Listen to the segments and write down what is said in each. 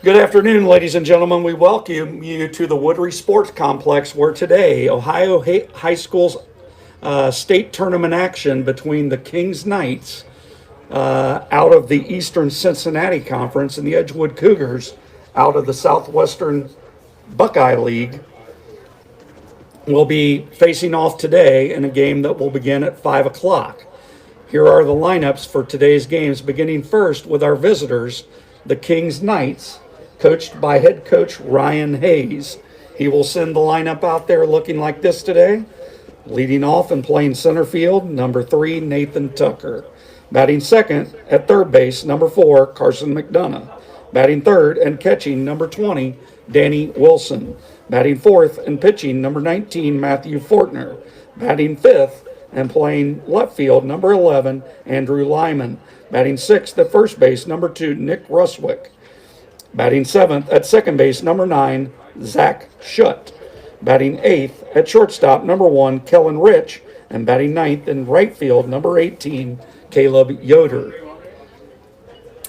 Good afternoon, ladies and gentlemen. We welcome you to the Woodry Sports Complex, where today Ohio High School's state tournament action between the Kings Knights out of the Eastern Cincinnati Conference and the Edgewood Cougars out of the Southwestern Buckeye League will be facing off today in a game that will begin at 5 o'clock. Here are the lineups for today's games, beginning first with our visitors, the Kings Knights, coached by head coach Ryan Hayes. He will send the lineup out there looking like this today. Leading off and playing center field, number 3, Nathan Tucker. Batting second at third base, number 4, Carson McDonough. Batting third and catching, number 20, Danny Wilson. Batting fourth and pitching, number 19, Matthew Fortner. Batting fifth and playing left field, number 11, Andrew Lyman. Batting sixth at first base, number 2, Nick Ruswick. Batting seventh at second base, number 9, Zach Schutt. Batting eighth at shortstop, number 1, Kellen Rich. And batting ninth in right field, number 18, Caleb Yoder.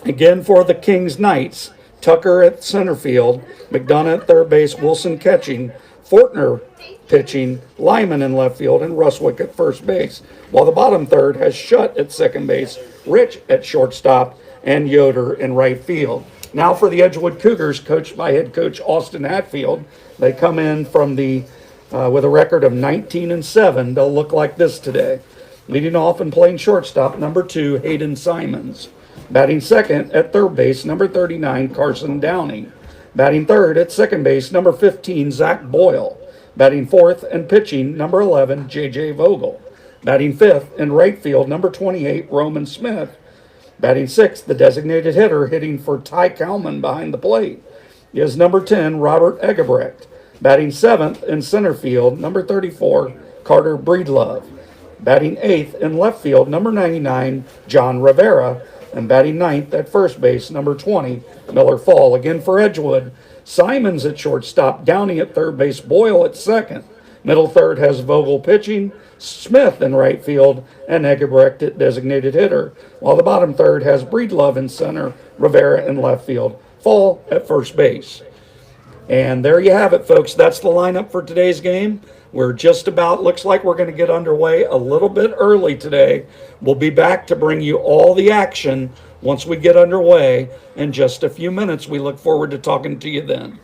Again for the Kings Knights, Tucker at center field, McDonough at third base, Wilson catching, Fortner pitching, Lyman in left field, and Ruswick at first base. While the bottom third has Schutt at second base, Rich at shortstop, and Yoder in right field. Now for the Edgewood Cougars, coached by head coach Austin Hatfield. They come in from the with a record of 19-7. They'll look like this today. Leading off and playing shortstop, number 2, Hayden Simons. Batting second at third base, number 39, Carson Downey. Batting third at second base, number 15, Zach Boyle. Batting fourth and pitching, number 11, J.J. Vogel. Batting fifth in right field, number 28, Roman Smith. Batting sixth, the designated hitter, hitting for Ty Kalman behind the plate, is number 10, Robert Egebrecht. Batting seventh in center field, number 34, Carter Breedlove. Batting eighth in left field, number 99, John Rivera. And batting ninth at first base, number 20, Miller Fall. Again for Edgewood, Simons at shortstop, Downey at third base, Boyle at second. Middle third has Vogel pitching, Smith in right field, and Egebrecht at designated hitter. While the bottom third has Breedlove in center, Rivera in left field, Fall at first base. And there you have it, folks. That's the lineup for today's game. We're just about, looks like we're going to get underway a little bit early today. We'll be back to bring you all the action once we get underway in just a few minutes. We look forward to talking to you then.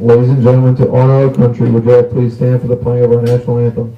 Ladies and gentlemen, to honor our country, would you all please stand for the playing of our national anthem?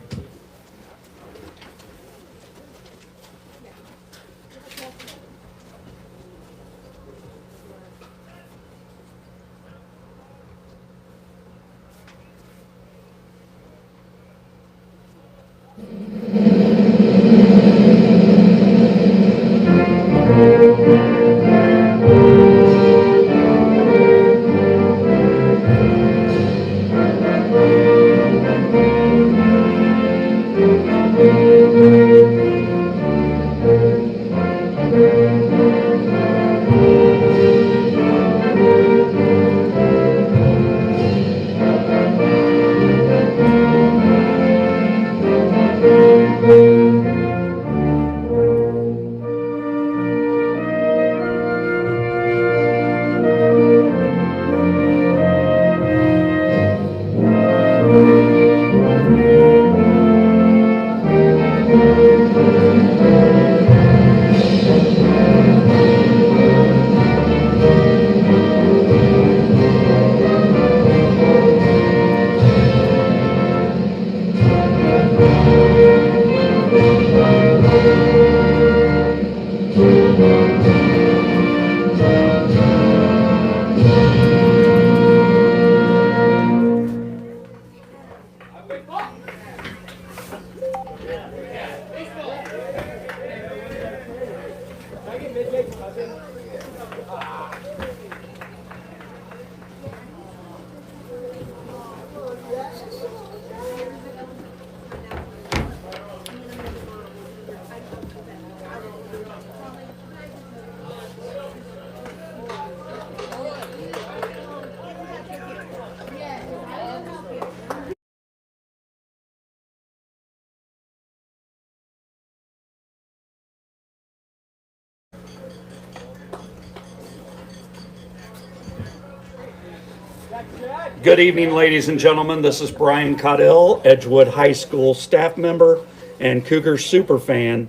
Good evening, ladies and gentlemen. This is Brian Caudill, Edgewood High School staff member and Cougar superfan,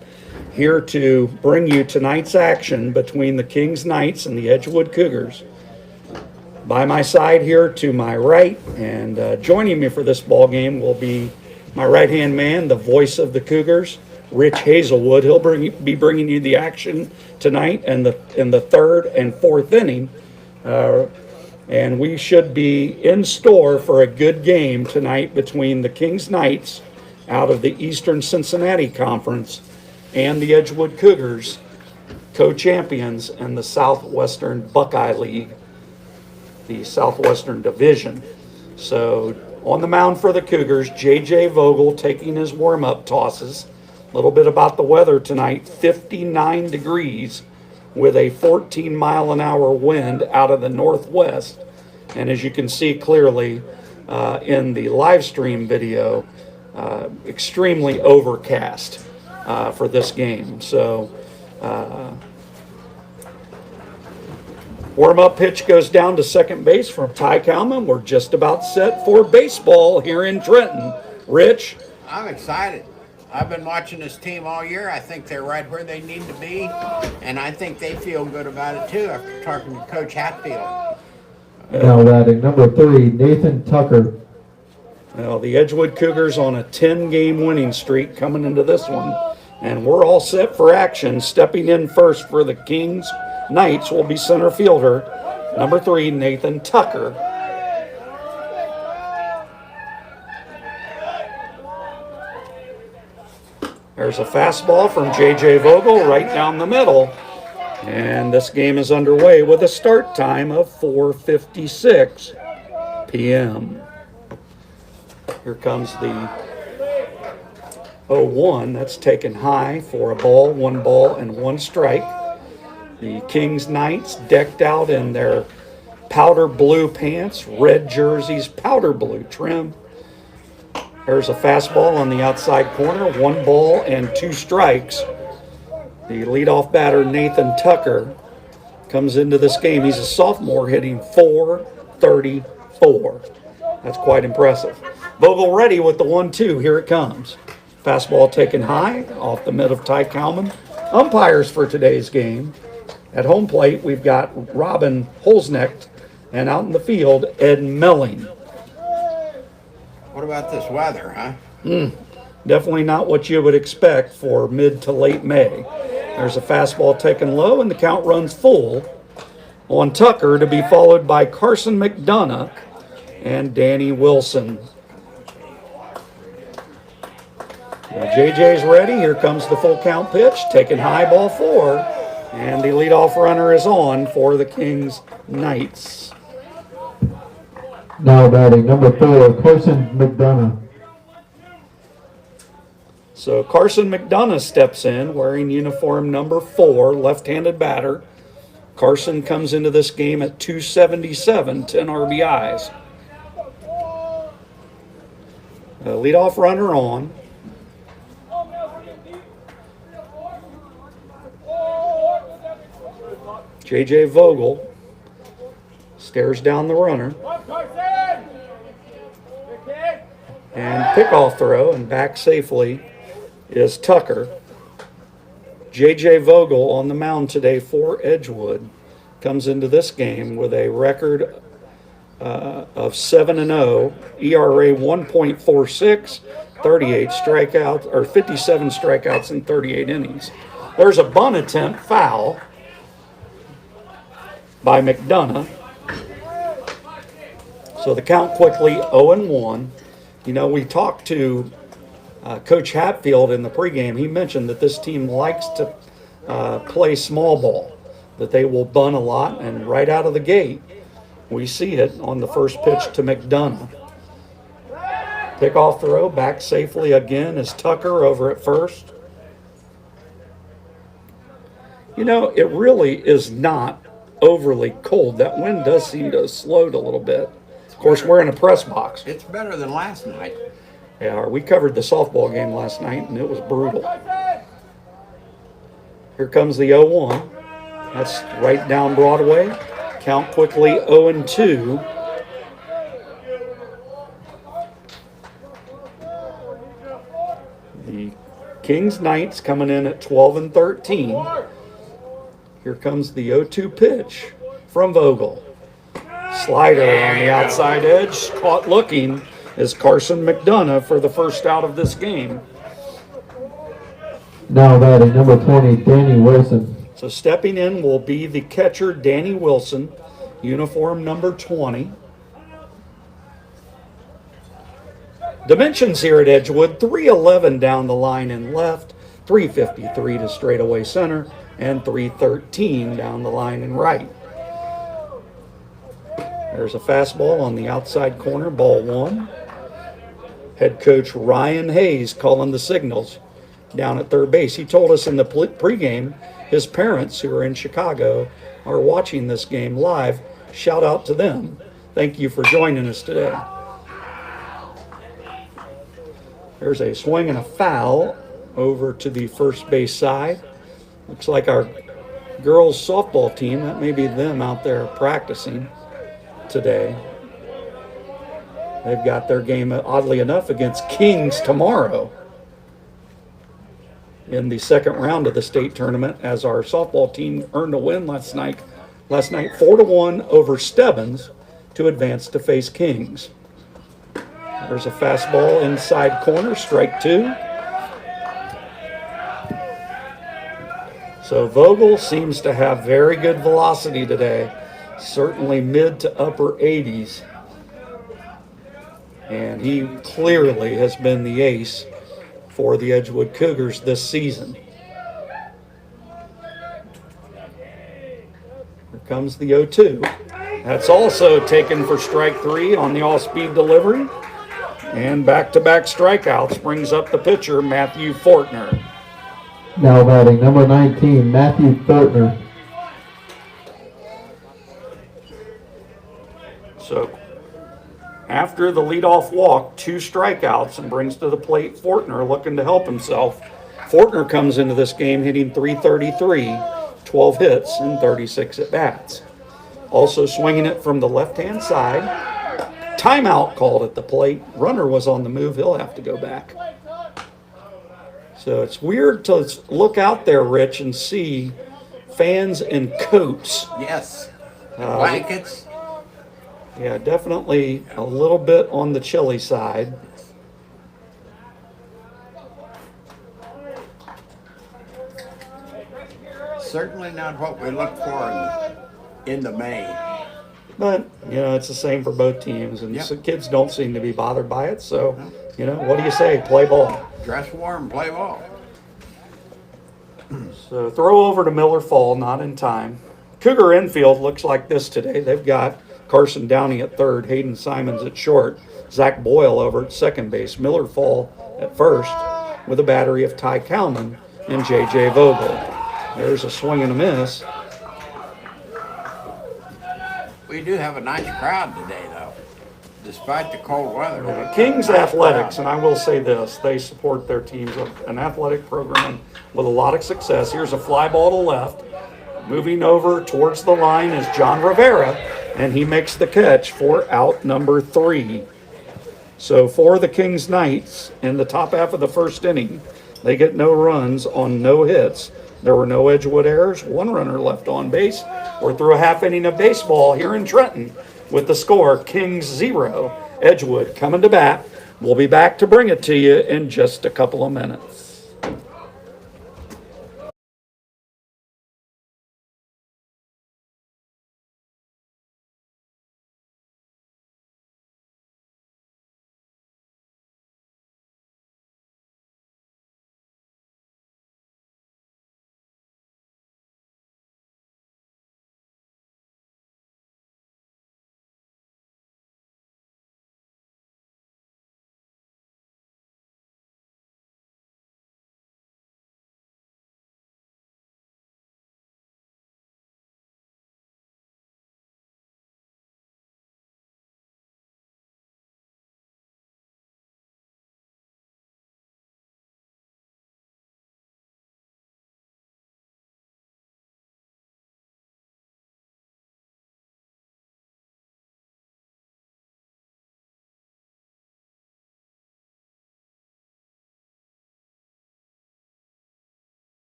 here to bring you tonight's action between the Kings Knights and the Edgewood Cougars. By my side here to my right, and joining me for this ball game will be my right-hand man, the voice of the Cougars, Rich Hazelwood. He'll be bringing you the action tonight in the third and fourth inning. And we should be in store for a good game tonight between the Kings Knights out of the Eastern Cincinnati Conference and the Edgewood Cougars, co-champions in the Southwestern Buckeye League, the Southwestern Division. So on the mound for the Cougars, J.J. Vogel taking his warm-up tosses. A little bit about the weather tonight, 59 degrees with a 14-mile-an-hour wind out of the northwest. And as you can see clearly in the live stream video, extremely overcast for this game. So warm-up pitch goes down to second base from Ty Kalman. We're just about set for baseball here in Trenton. Rich? I'm excited. I've been watching this team all year. I think they're right where they need to be, and I think they feel good about it too after talking to Coach Hatfield. Now batting number 3, Nathan Tucker. Well, the Edgewood Cougars on a 10-game winning streak coming into this one, and we're all set for action. Stepping in first for the Kings Knights will be center fielder, number 3, Nathan Tucker. There's a fastball from J.J. Vogel right down the middle. And this game is underway with a start time of 4:56 p.m. Here comes the 0-1. That's taken high for a ball, 1 ball, and 1 strike. The Kings Knights decked out in their powder blue pants, red jerseys, powder blue trim. There's a fastball on the outside corner, 1 ball and 2 strikes. The leadoff batter, Nathan Tucker, comes into this game. He's a sophomore hitting .434. That's quite impressive. Vogel ready with the 1-2. Here it comes. Fastball taken high off the mid of Ty Kalman. Umpires for today's game. At home plate, we've got Robin Holznecht, and out in the field, Ed Melling. What about this weather, huh? Definitely not what you would expect for mid to late May. There's a fastball taken low, and the count runs full on Tucker, to be followed by Carson McDonough and Danny Wilson. Now JJ's ready. Here comes the full count pitch, taken high, ball 4, and the leadoff runner is on for the Kings Knights. Now batting number 4, Carson McDonough. So Carson McDonough steps in wearing uniform number 4, left-handed batter. Carson comes into this game at .277, 10 RBIs. Leadoff runner on. J.J. Vogel stares down the runner. And pickoff throw, and back safely is Tucker. J.J. Vogel on the mound today for Edgewood comes into this game with a record of 7-0, ERA 1.46, 38 strikeouts, or 57 strikeouts in 38 innings. There's a bunt attempt foul by McDonough. So the count quickly 0-1. You know, we talked to Coach Hatfield in the pregame. He mentioned that this team likes to play small ball. that they will bunt a lot, and right out of the gate, we see it on the first pitch to McDonough. Pickoff throw, back safely again is Tucker over at first. You know, it really is not overly cold. That wind does seem to have slowed a little bit. Of course, we're in a press box. It's better than last night. Yeah, we covered the softball game last night, and it was brutal. Here comes the 0-1. That's right down Broadway. Count quickly 0-2. The Kings Knights coming in at 12-13. Here comes the 0-2 pitch from Vogel. Slider on the outside edge. Caught looking is Carson McDonough for the first out of this game. Now batting number 20, Danny Wilson. So stepping in will be the catcher, Danny Wilson, uniform number 20. Dimensions here at Edgewood, 311 down the line in left, 353 to straightaway center, and 313 down the line in right. There's a fastball on the outside corner, ball one. Head coach Ryan Hayes calling the signals down at third base. He told us in the pregame his parents, who are in Chicago, are watching this game live. Shout out to them. Thank you for joining us today. There's a swing and a foul over to the first base side. Looks like our girls softball team, that may be them out there practicing today. They've got their game, oddly enough, against Kings tomorrow in the second round of the state tournament, as our softball team earned a win last night 4-1 over Stebbins to advance to face Kings. There's a fastball inside corner, strike two. So Vogel seems to have very good velocity today, certainly mid to upper 80s. And he clearly has been the ace for the Edgewood Cougars this season. Here comes the 0-2. That's also taken for strike three on the all-speed delivery. And back-to-back strikeouts brings up the pitcher, Matthew Fortner. Now batting number 19, Matthew Fortner. So after the leadoff walk, 2 strikeouts, and brings to the plate Fortner looking to help himself. Fortner comes into this game hitting .333, 12 hits and 36 at-bats. Also swinging it from the left-hand side. Timeout called at the plate. Runner was on the move. He'll have to go back. So it's weird to look out there, Rich, and see fans in coats. Yes. Blankets. Yeah, definitely a little bit on the chilly side. Certainly not what we look for in the May. But, you know, it's the same for both teams. And Yep. so kids don't seem to be bothered by it. So, you know, what do you say? Play ball. Dress warm, play ball. So throw over to Miller Fall, not in time. Cougar infield looks like this today. They've got Carson Downey at third, Hayden Simons at short, Zach Boyle over at second base, Miller Fall at first, with a battery of Ty Kalman and J.J. Vogel. There's a swing and a miss. We do have a nice crowd today, though, despite the cold weather. Kings Athletics, and I will say this, they support their teams, an athletic program with a lot of success. Here's a fly ball to left. Moving over towards the line is John Rivera, and he makes the catch for out number 3. So for the Kings Knights, in the top half of the first inning, they get no runs on no hits. There were no Edgewood errors, 1 runner left on base. We're through a half inning of baseball here in Trenton with the score, Kings 0, Edgewood coming to bat. We'll be back to bring it to you in just a couple of minutes.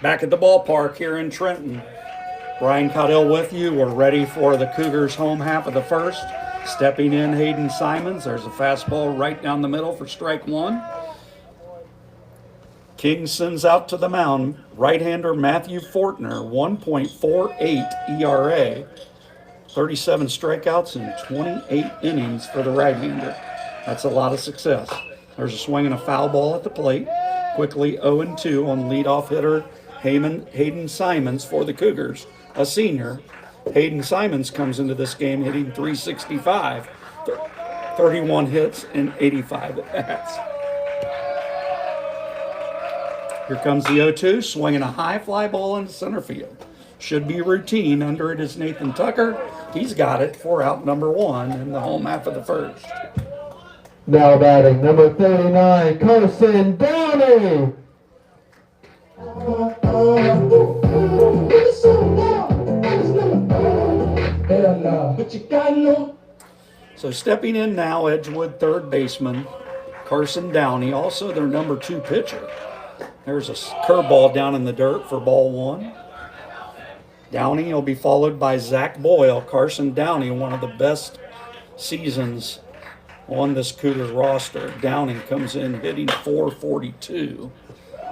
Back at the ballpark here in Trenton. Brian Caudill with you. We're ready for the Cougars home half of the first. Stepping in, Hayden Simons. There's a fastball right down the middle for strike one. King sends out to the mound right-hander Matthew Fortner, 1.48 ERA, 37 strikeouts in 28 innings for the right-hander. That's a lot of success. There's a swing and a foul ball at the plate. Quickly 0-2 on leadoff hitter Hayden Simons for the Cougars, a senior. Hayden Simons comes into this game hitting .365, 31 hits and 85 at-bats. Here comes the 0-2, swinging a high fly ball into center field. Should be routine. Under it is Nathan Tucker. He's got it for out number one in the home half of the first. Now batting number 39, Carson Downey. So stepping in now, Edgewood third baseman Carson Downey, also their number 2 pitcher. There's a curveball down in the dirt for ball one. Downey will be followed by Zach Boyle. Carson Downey, one of the best seasons on this Cougar roster. Downey comes in hitting .442.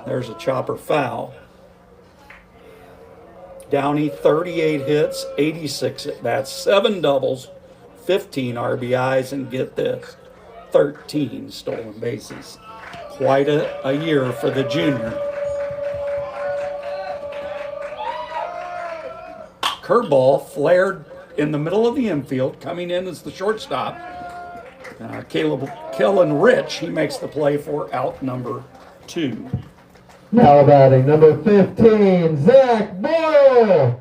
There's a chopper foul. Downey, 38 hits, 86 at-bats, 7 doubles, 15 RBIs, and get this, 13 stolen bases. Quite a year for the junior. Curveball flared in the middle of the infield. Coming in as the shortstop, Kellen Rich. He makes the play for out number 2. Now batting number 15, Zach Boyle.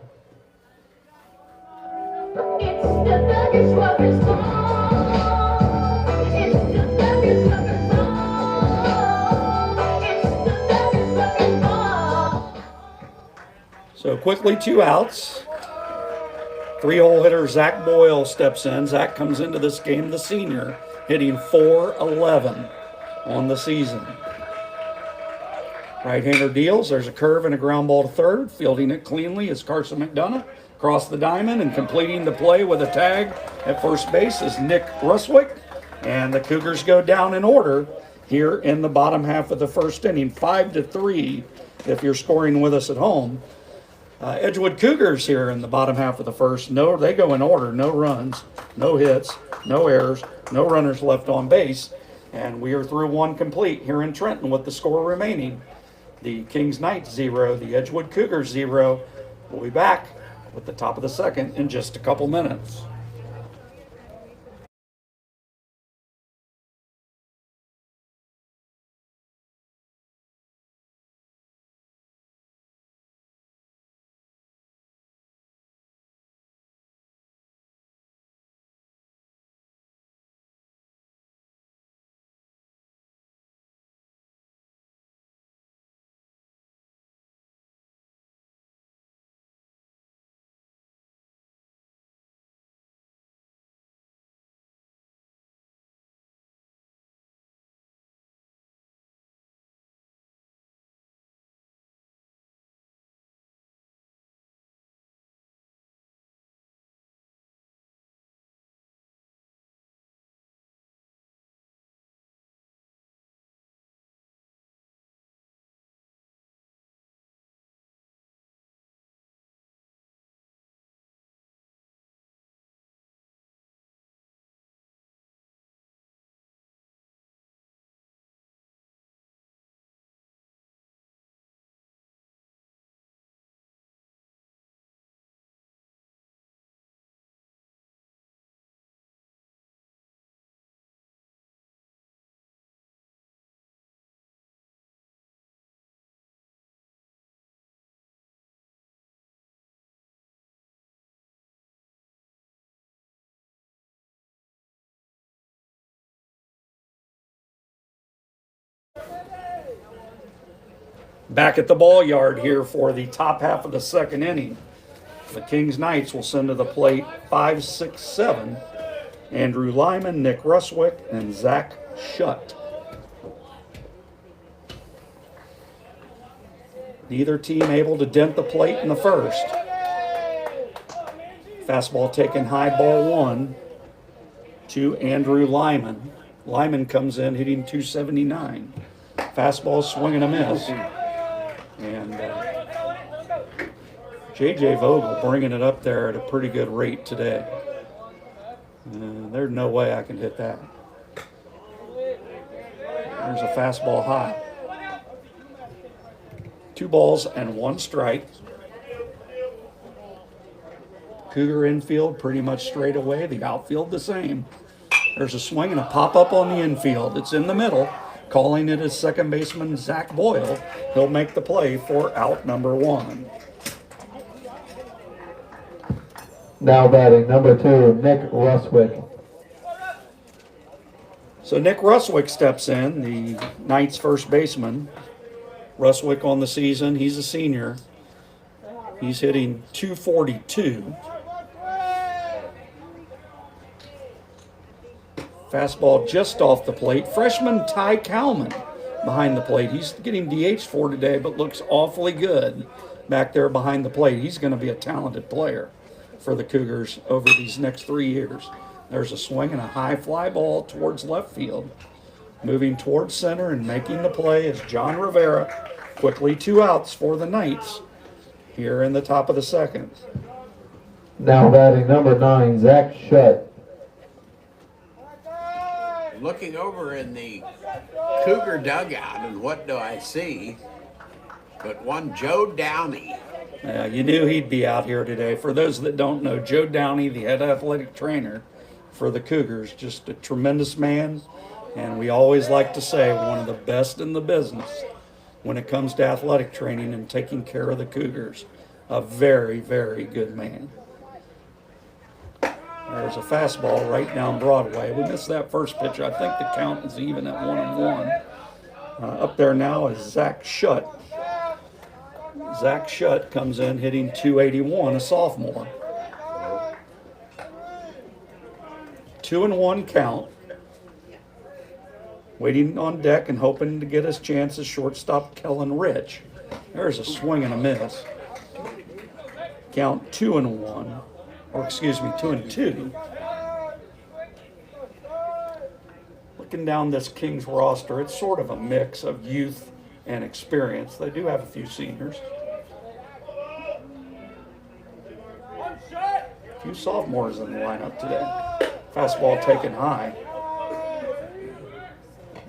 So quickly 2 outs. 3-hole hitter Zach Boyle steps in. Zach comes into this game, the senior, hitting .411 on the season. Right-hander deals. There's a curve and a ground ball to third. Fielding it cleanly is Carson McDonough. Across the diamond and completing the play with a tag at first base is Nick Ruswick. And the Cougars go down in order here in the bottom half of the first inning, 5-3 if you're scoring with us at home. Edgewood Cougars here in the bottom half of the first. No, they go in order. No runs, no hits, no errors, no runners left on base. And we are through one complete here in Trenton with the score remaining. The Kings Knights 0, the Edgewood Cougars 0. We'll be back with the top of the second in just a couple minutes. Back at the ball yard here for the top half of the second inning. The Kings Knights will send to the plate 5, 6, 7. Andrew Lyman, Nick Ruswick, and Zach Shutt. Neither team able to dent the plate in the first. Fastball taken high, ball one to Andrew Lyman. Lyman comes in hitting 279. Fastball swing and a miss. And J.J. Vogel bringing it up there at a pretty good rate today. There's no way I can hit that. There's a fastball high. 2 balls and 1 strike. Cougar infield pretty much straight away. The outfield the same. There's a swing and a pop-up on the infield. It's in the middle. Calling it as second baseman Zach Boyle. He'll make the play for out number 1. Now batting number 2, Nick Ruswick. So Nick Ruswick steps in, the Knights first baseman. Ruswick on the season, he's a senior. He's hitting 242. Fastball just off the plate. Freshman Ty Cowman behind the plate. He's getting DH for today, but looks awfully good back there behind the plate. He's going to be a talented player for the Cougars over these next 3 years. There's a swing and a high fly ball towards left field. Moving towards center and making the play is John Rivera. Quickly 2 outs for the Knights here in the top of the second. Now batting number 9, Zach Shutt. Looking over in the Cougar dugout, and what do I see but one Joe Downey. You knew he'd be out here today. For those that don't know, Joe Downey, the head athletic trainer for the Cougars, just a tremendous man, and we always like to say one of the best in the business when it comes to athletic training and taking care of the Cougars. A very, very good man. There's a fastball right down Broadway. We missed that first pitch. I think the count is even at 1-1. Up there now is Zach Shutt. Zach Shutt comes in hitting 281, a sophomore. 2-1 count. Waiting on deck and hoping to get his chance as shortstop Kellen Rich. There's a swing and a miss. Count 2-1. Or excuse me, 2-2. Looking down this Kings roster, it's sort of a mix of youth and experience. They do have a few seniors. A few sophomores in the lineup today. Fastball taken high.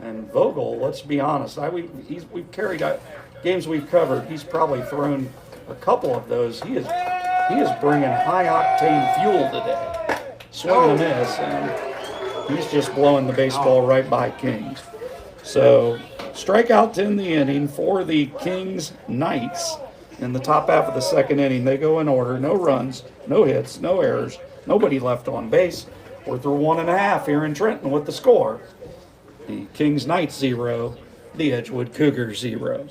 And Vogel, let's be honest, we've carried out games we've covered. He's probably thrown a couple of those. He is bringing high octane fuel today. Swing and a miss, and he's just blowing the baseball right by Kings. So strikeout in the inning for the Kings Knights in the top half of the second inning. They go in order. No runs, no hits, no errors, nobody left on base. We're through 1.5 here in Trenton with the score. The Kings Knights 0, the Edgewood Cougars 0.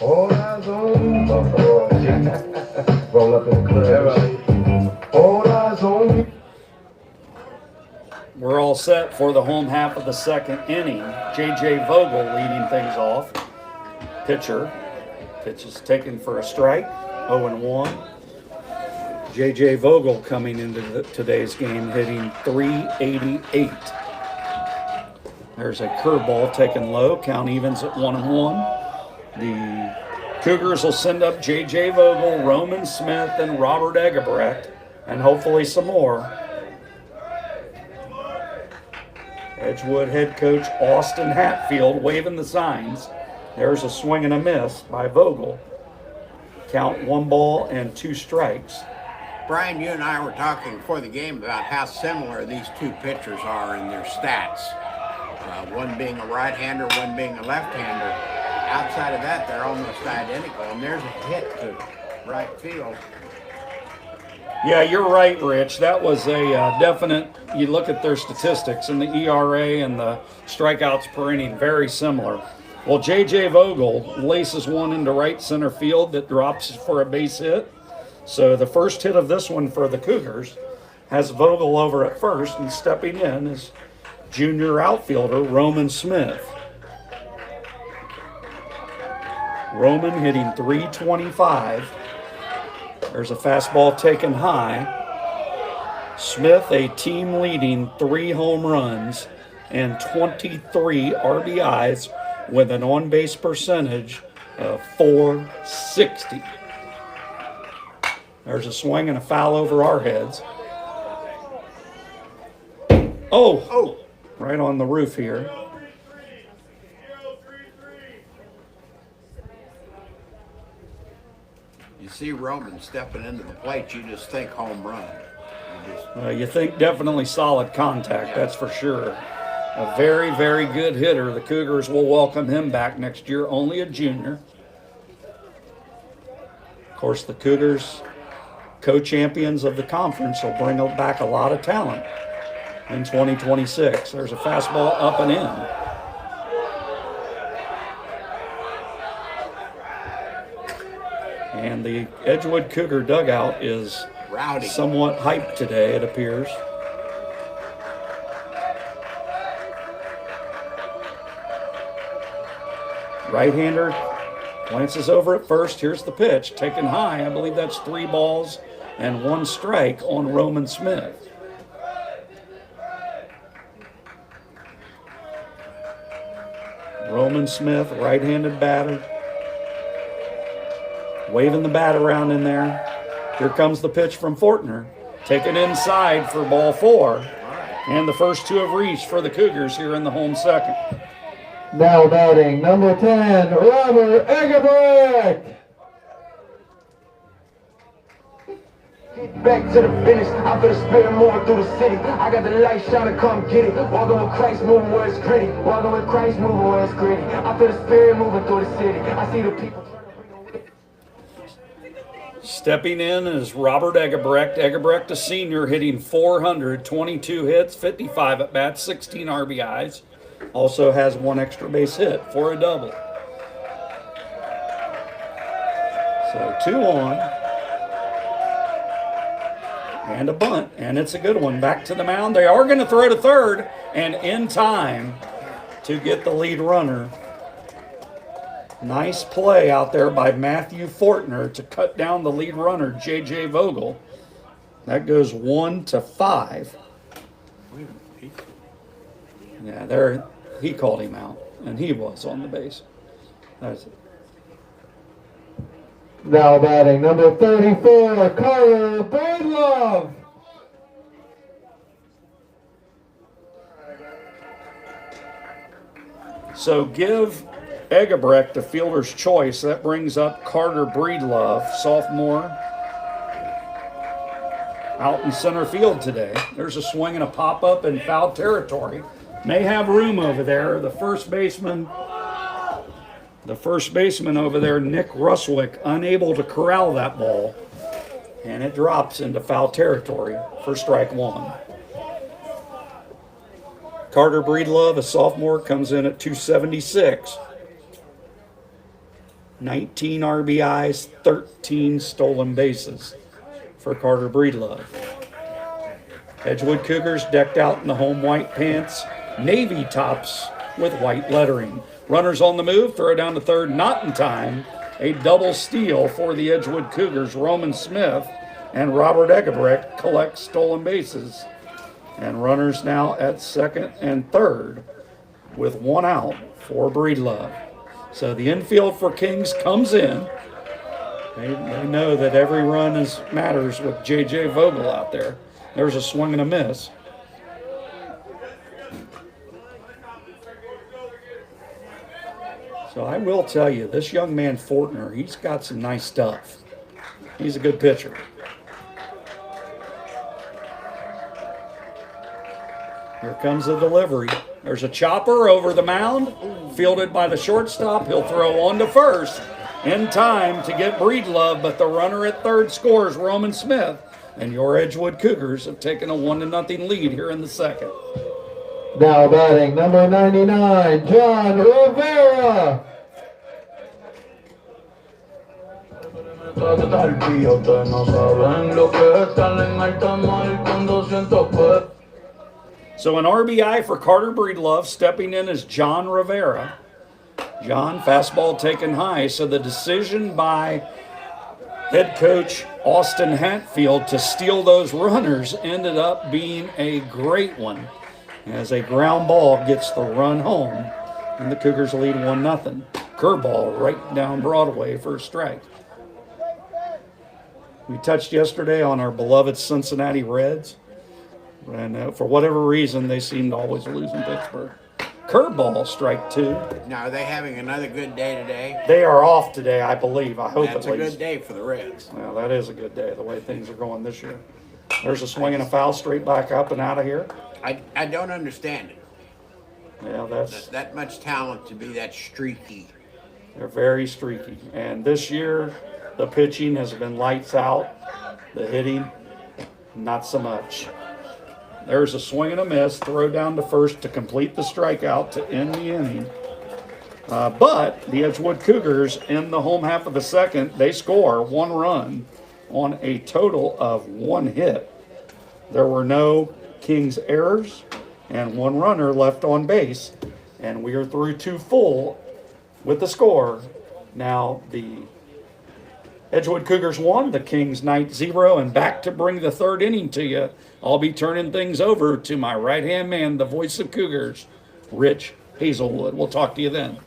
All eyes on Buffalo. Roll up in the club. set for the home half of the second inning. J.J. Vogel leading things off. Pitcher. Pitch is taken for a strike. 0-1. J.J. Vogel coming into today's game hitting .388. There's a curveball taken low. Count evens at 1-1. The Cougars will send up J.J. Vogel, Roman Smith, and Robert Egebrecht, and hopefully some more. Edgewood head coach Austin Hatfield waving the signs. There's a swing and a miss by Vogel. Count 1 ball and 2 strikes. Brian, you and I were talking before the game about how similar these two pitchers are in their stats. One being a right-hander, one being a left-hander. Outside of that, they're almost identical. And there's a hit to right field. Yeah, you're right, Rich. That was a definite, you look at their statistics, and the ERA and the strikeouts per inning, very similar. Well, J.J. Vogel laces one into right center field that drops for a base hit. So the first hit of this one for the Cougars has Vogel over at first, and stepping in is junior outfielder Roman Smith. Roman hitting .325. There's a fastball taken high. Smith, a team-leading 3 home runs and 23 RBIs with an on-base percentage of .460. There's a swing and a foul over our heads. Oh! Right on the roof here. You see Roman stepping into the plate, you just think home run. You think definitely solid contact, that's for sure. A very, very good hitter. The Cougars will welcome him back next year, only a junior. Of course, the Cougars, co-champions of the conference, will bring back a lot of talent in 2026. There's a fastball up and in. And the Edgewood Cougar dugout is Rowdy. somewhat hyped today, it appears. Right-hander glances over at first. Here's the pitch, taken high. I believe that's 3 balls and 1 strike on Roman Smith. Roman Smith, right-handed batter. Waving the bat around in there. Here comes the pitch from Fortner. Taken inside for ball 4. And the first 2 have reached for the Cougars here in the home second. Now batting, number 10, Robert Egebrecht. Back to the finish, I feel the spirit moving through the city. I got the light shining, come get it. Walking with Christ, moving where it's gritty. Walking with Christ, moving where it's gritty. I feel the spirit moving through the city. I see the people. Stepping in is Robert Egebrecht. Egebrecht, a senior, hitting .400, 22 hits, 55 at bats, 16 RBIs. Also has 1 extra base hit for a double. So 2 on. And a bunt, and it's a good one. Back to the mound. They are going to throw to third, and in time to get the lead runner. Nice play out there by Matthew Fortner to cut down the lead runner, J.J. Vogel. That goes 1-5. Yeah, there he called him out, and he was on the base. That's it. Now batting, number 34, Carter Braidlove. So give Egebrecht a fielder's choice. That brings up Carter Breedlove, sophomore, out in center field today. There's a swing and a pop-up in foul territory. May have room over there. The first baseman over there, Nick Ruswick, unable to corral that ball, and it drops into foul territory for strike 1. Carter Breedlove, a sophomore, comes in at .276. 19 RBIs, 13 stolen bases for Carter Breedlove. Edgewood Cougars decked out in the home white pants, navy tops with white lettering. Runners on the move, throw down to third, not in time. A double steal for the Edgewood Cougars. Roman Smith and Robert Eggebrecht collect stolen bases. And runners now at second and third with one out for Breedlove. So the infield for Kings comes in. They know that every run matters with J.J. Vogel out there. There's a swing and a miss. So I will tell you, this young man Fortner, he's got some nice stuff. He's a good pitcher. Here comes the delivery. There's a chopper over the mound, fielded by the shortstop. He'll throw on to first in time to get Breedlove, but the runner at third scores Roman Smith. And your Edgewood Cougars have taken a 1-0 lead here in the second. Now batting number 99, John Rivera. So an RBI for Carter Breedlove. Stepping in is John Rivera. John, fastball taken high. So the decision by head coach Austin Hatfield to steal those runners ended up being a great one, as a ground ball gets the run home, and the Cougars lead 1-0. Curveball right down Broadway for a strike. We touched yesterday on our beloved Cincinnati Reds, and for whatever reason, they seem to always lose in Pittsburgh. Curveball, strike two. Now, are they having another good day today? They are off today, I believe. I hope That's at a least. good day for the Reds. Well, that is a good day, the way things are going this year. There's a swing and a foul straight back up and out of here. I don't understand it. Yeah, that's That much talent to be that streaky. they're very streaky. And this year, the pitching has been lights out. The hitting, not so much. There's a swing and a miss. Throw down to first to complete the strikeout to end the inning. But the Edgewood Cougars in the home half of the second, they score one run on a total of one hit. There were no Kings errors and one runner left on base. And we are through two full with the score. Now the Edgewood Cougars 1, the Kings Knight 0, and back to bring the third inning to you. I'll be turning things over to my right-hand man, the voice of Cougars, Rich Hazelwood. We'll talk to you then.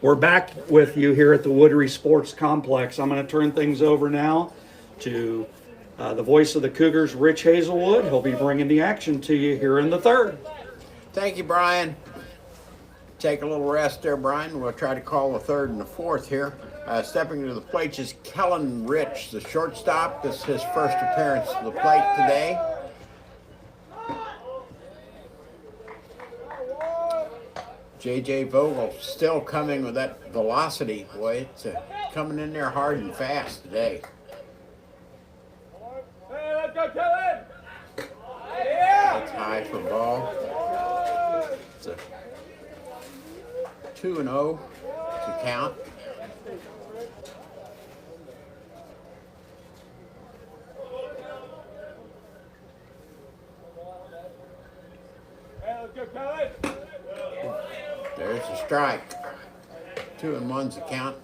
We're back with you here at the Woodry Sports Complex. I'm going to turn things over now to the voice of the Cougars, Rich Hazelwood. He'll be bringing the action to you here in the third. Thank you, Brian. Take a little rest there, Brian. We'll try to call the third and the fourth here. Stepping to the plate is Kellen Rich, the shortstop. This is his first appearance to the plate today. J.J. Vogel still coming with that velocity. Boy, it's coming in there hard and fast today. That's high for ball. It's a 2-0. count. There's a strike. 2-1's the count.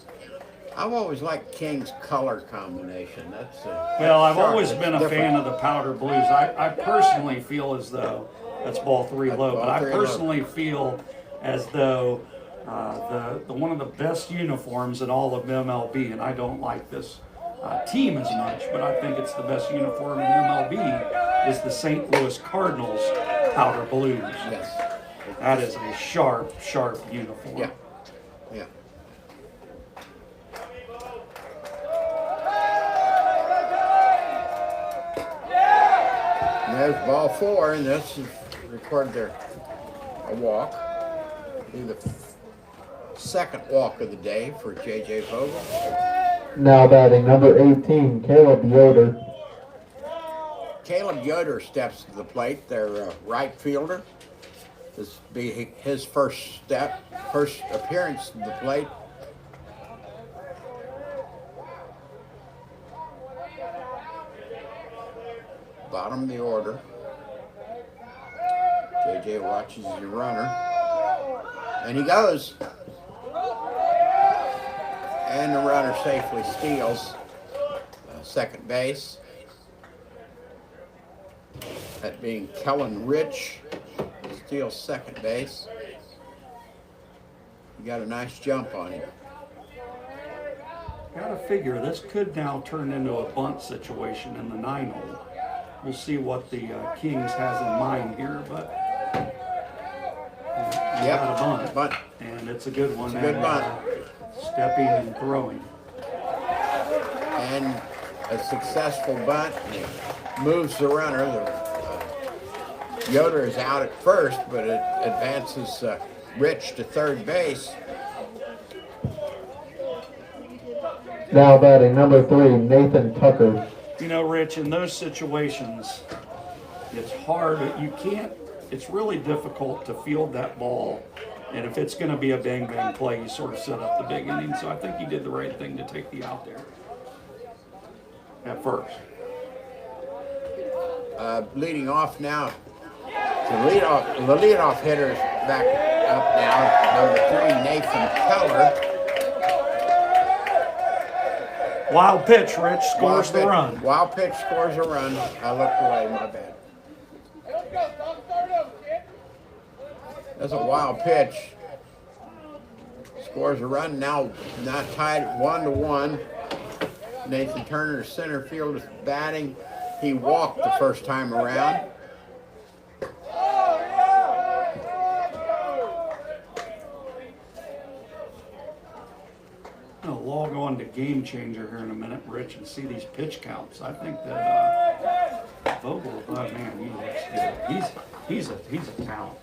I've always liked King's color combination. Well, I've sharp. always It's been a different. fan of the powder blues. I personally feel as though that's ball 3 low, ball but I 3 low. personally feel as though the one of the best uniforms in all of MLB, and I don't like this team as much, but I think it's the best uniform in MLB, is the St. Louis Cardinals powder blues. Yes. That is a sharp, sharp uniform. Yeah. Yeah. And there's ball 4, and this is recorded there a walk. Be the second walk of the day for J.J. Vogel. Now batting number 18, Caleb Yoder. Caleb Yoder steps to the plate, their right fielder. This will be his first appearance to the plate. Bottom of the order. JJ watches the runner. And he goes. And the runner safely steals second base. That being Kellen Rich. Steals second base. He got a nice jump on him. Gotta figure this could now turn into a bunt situation in the 9-hole. We'll see what the Kings has in mind here, but we got a bunt, and it's a good one. It's a good bunt. Stepping and throwing. And a successful bunt. He moves the runner. Yoder is out at first, but it advances Rich to third base. Now batting number 3, Nathan Tucker. You know, Rich, in those situations, it's hard. It's really difficult to field that ball. And if it's going to be a bang-bang play, you sort of set up the big inning. So I think he did the right thing to take the out there at first. Leading off now. The leadoff hitter is back up now. Number 3, Nathan Keller. Wild pitch, Rich, scores the run. Wild pitch scores a run. I looked away, my bad. That's a wild pitch. Scores a run. Now tied at 1-1. Nathan Turner, center field, is batting. He walked the first time around. I'll log on to Game Changer here in a minute, Rich, and see these pitch counts. I think that Vogel, oh man, he looks good. He's a talent.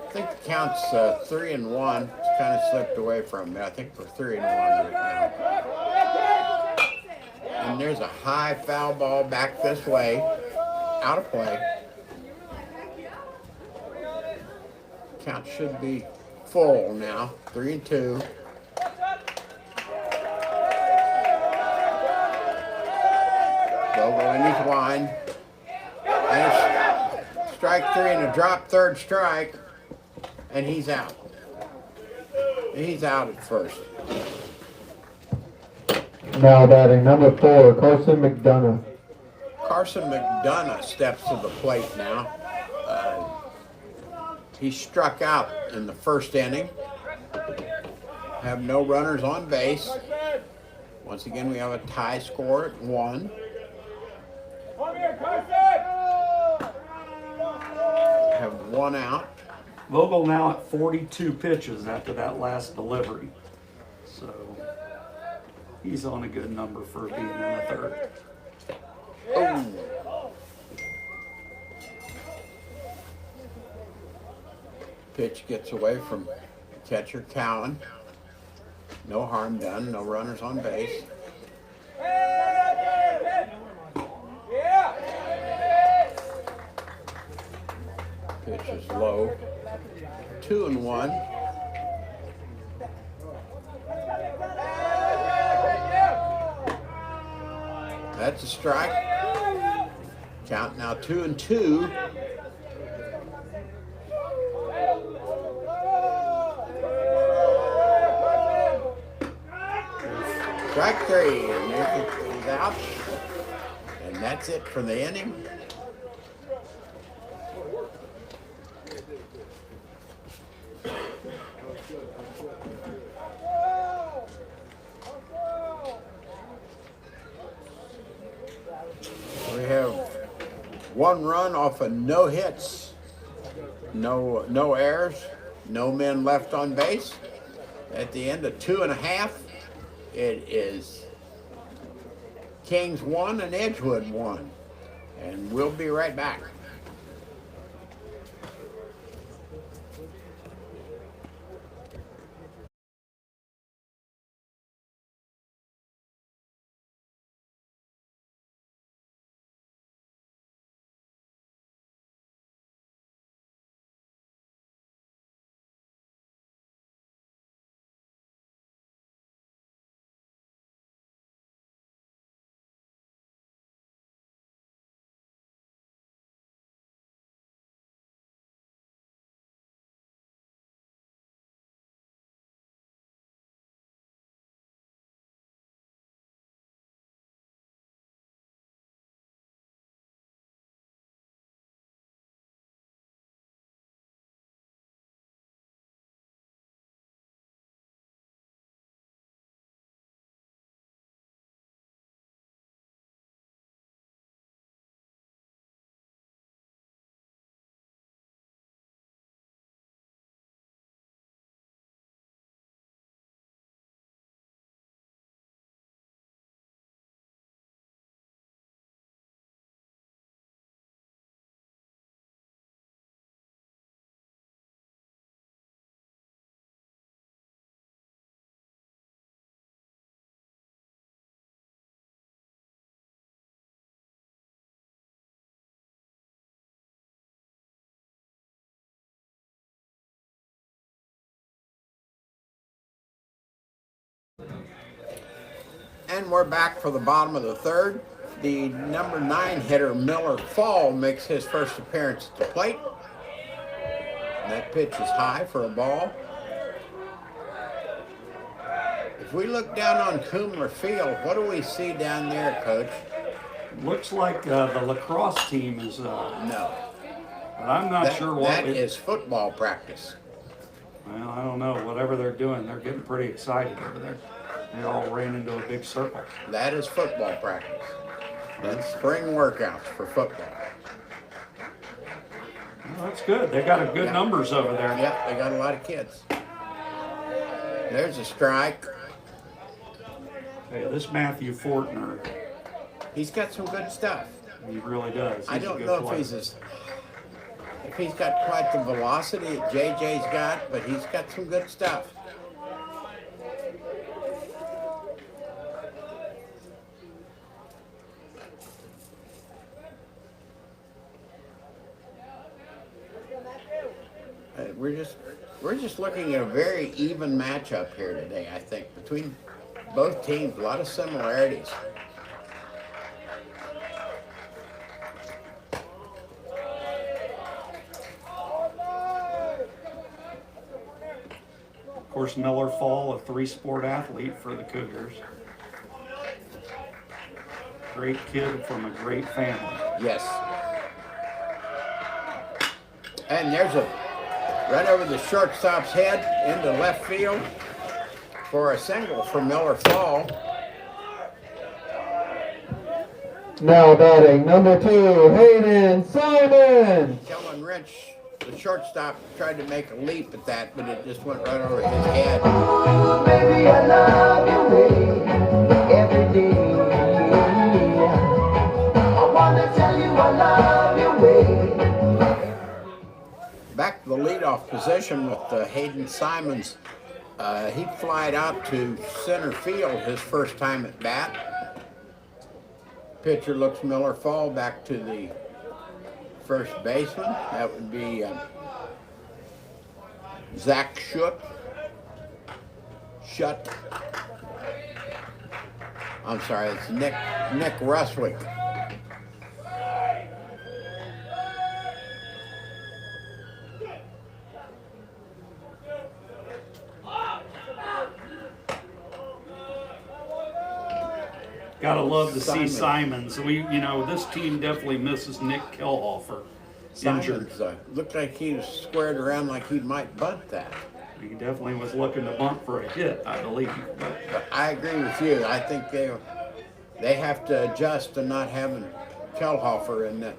I think the count's 3-1. It's kind of slipped away from me. I think we're 3-1 right now. And there's a high foul ball back this way, out of play. Count should be full now, 3-2. Vogel in his wind. And it's strike 3 and a drop third strike. And he's out. He's out at first. Now batting number 4, Carson McDonough. Carson McDonough steps to the plate now. He struck out in the first inning. Have no runners on base. Once again, we have a tie score at 1. Have 1 out. Vogel now at 42 pitches after that last delivery. So he's on a good number for being in the third. Oh. Pitch gets away from catcher Cowan. No harm done, no runners on base. Pitch is low. 2-1. That's a strike. Count now 2-2. Strike 3, and he's out. And that's it for the inning. We have 1 run off of no hits, no errors, no men left on base. At the end of 2.5, it is Kings 1 and Edgewood 1. And we'll be right back. And we're back for the bottom of the third. The number 9 hitter, Miller Fall, makes his first appearance at the plate. That pitch is high for a ball. If we look down on Coomer Field, what do we see down there, Coach? Looks like the lacrosse team is. No. But I'm not sure what. That is football practice. Well, I don't know. Whatever they're doing, they're getting pretty excited over there. They all ran into a big circle. That is football practice. That's spring workouts for football. Well, that's good. They got a good numbers over there. Yep, they got a lot of kids. There's a strike. Hey, this Matthew Fortner, He's got some good stuff. he really does. I don't know if he's got quite the velocity that JJ's got, but he's got some good stuff. We're just looking at a very even matchup here today, I think, between both teams. A lot of similarities. Of course, Miller Fall, a 3-sport athlete for the Cougars. Great kid from a great family. Yes. And there's a right over the shortstop's head into left field for a single for Miller Fall. Now batting number 2, Hayden Simon. Kellen Wrench, the shortstop, tried to make a leap at that, but it just went right over his head. Ooh, baby, I love your way every day. I wanna tell you I love your way. Back to the leadoff position with Hayden Simons He flied out to center field his first time at bat. Pitcher looks Miller fall back to the first baseman. That would be Zach Schutt. I'm sorry, it's Nick Ruswick. Gotta love to see Simons. This team definitely misses Nick Kelhofer. Injured. Simons looked like he was squared around like he might bunt that. He definitely was looking to bunt for a hit, I believe. But I agree with you. I think they have to adjust to not having Kelhofer in that.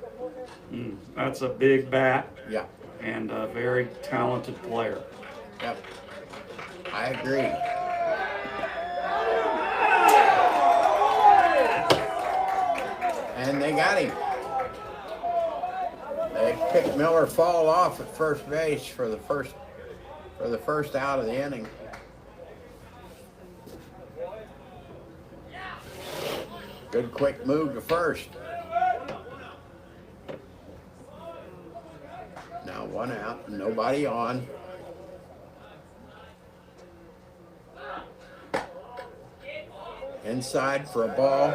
That's a big bat. Yeah. And a very talented player. Yep. I agree. And they got him. They picked Miller fall off at first base for the first out of the inning. Good quick move to first. Now one out, nobody on. Inside for a ball.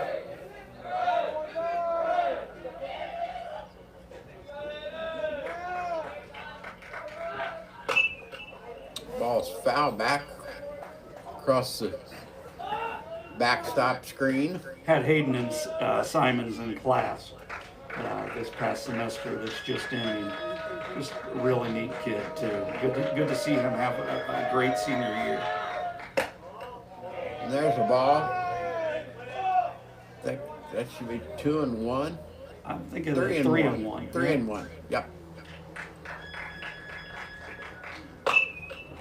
Ball's foul back across the backstop screen. Had Hayden and Simons in class this past semester that's just ending. Just a really neat kid too. Good to see him have a great senior year. And there's a ball. I think that should be 2-1. I'm thinking 3-1. 3-1. Yep.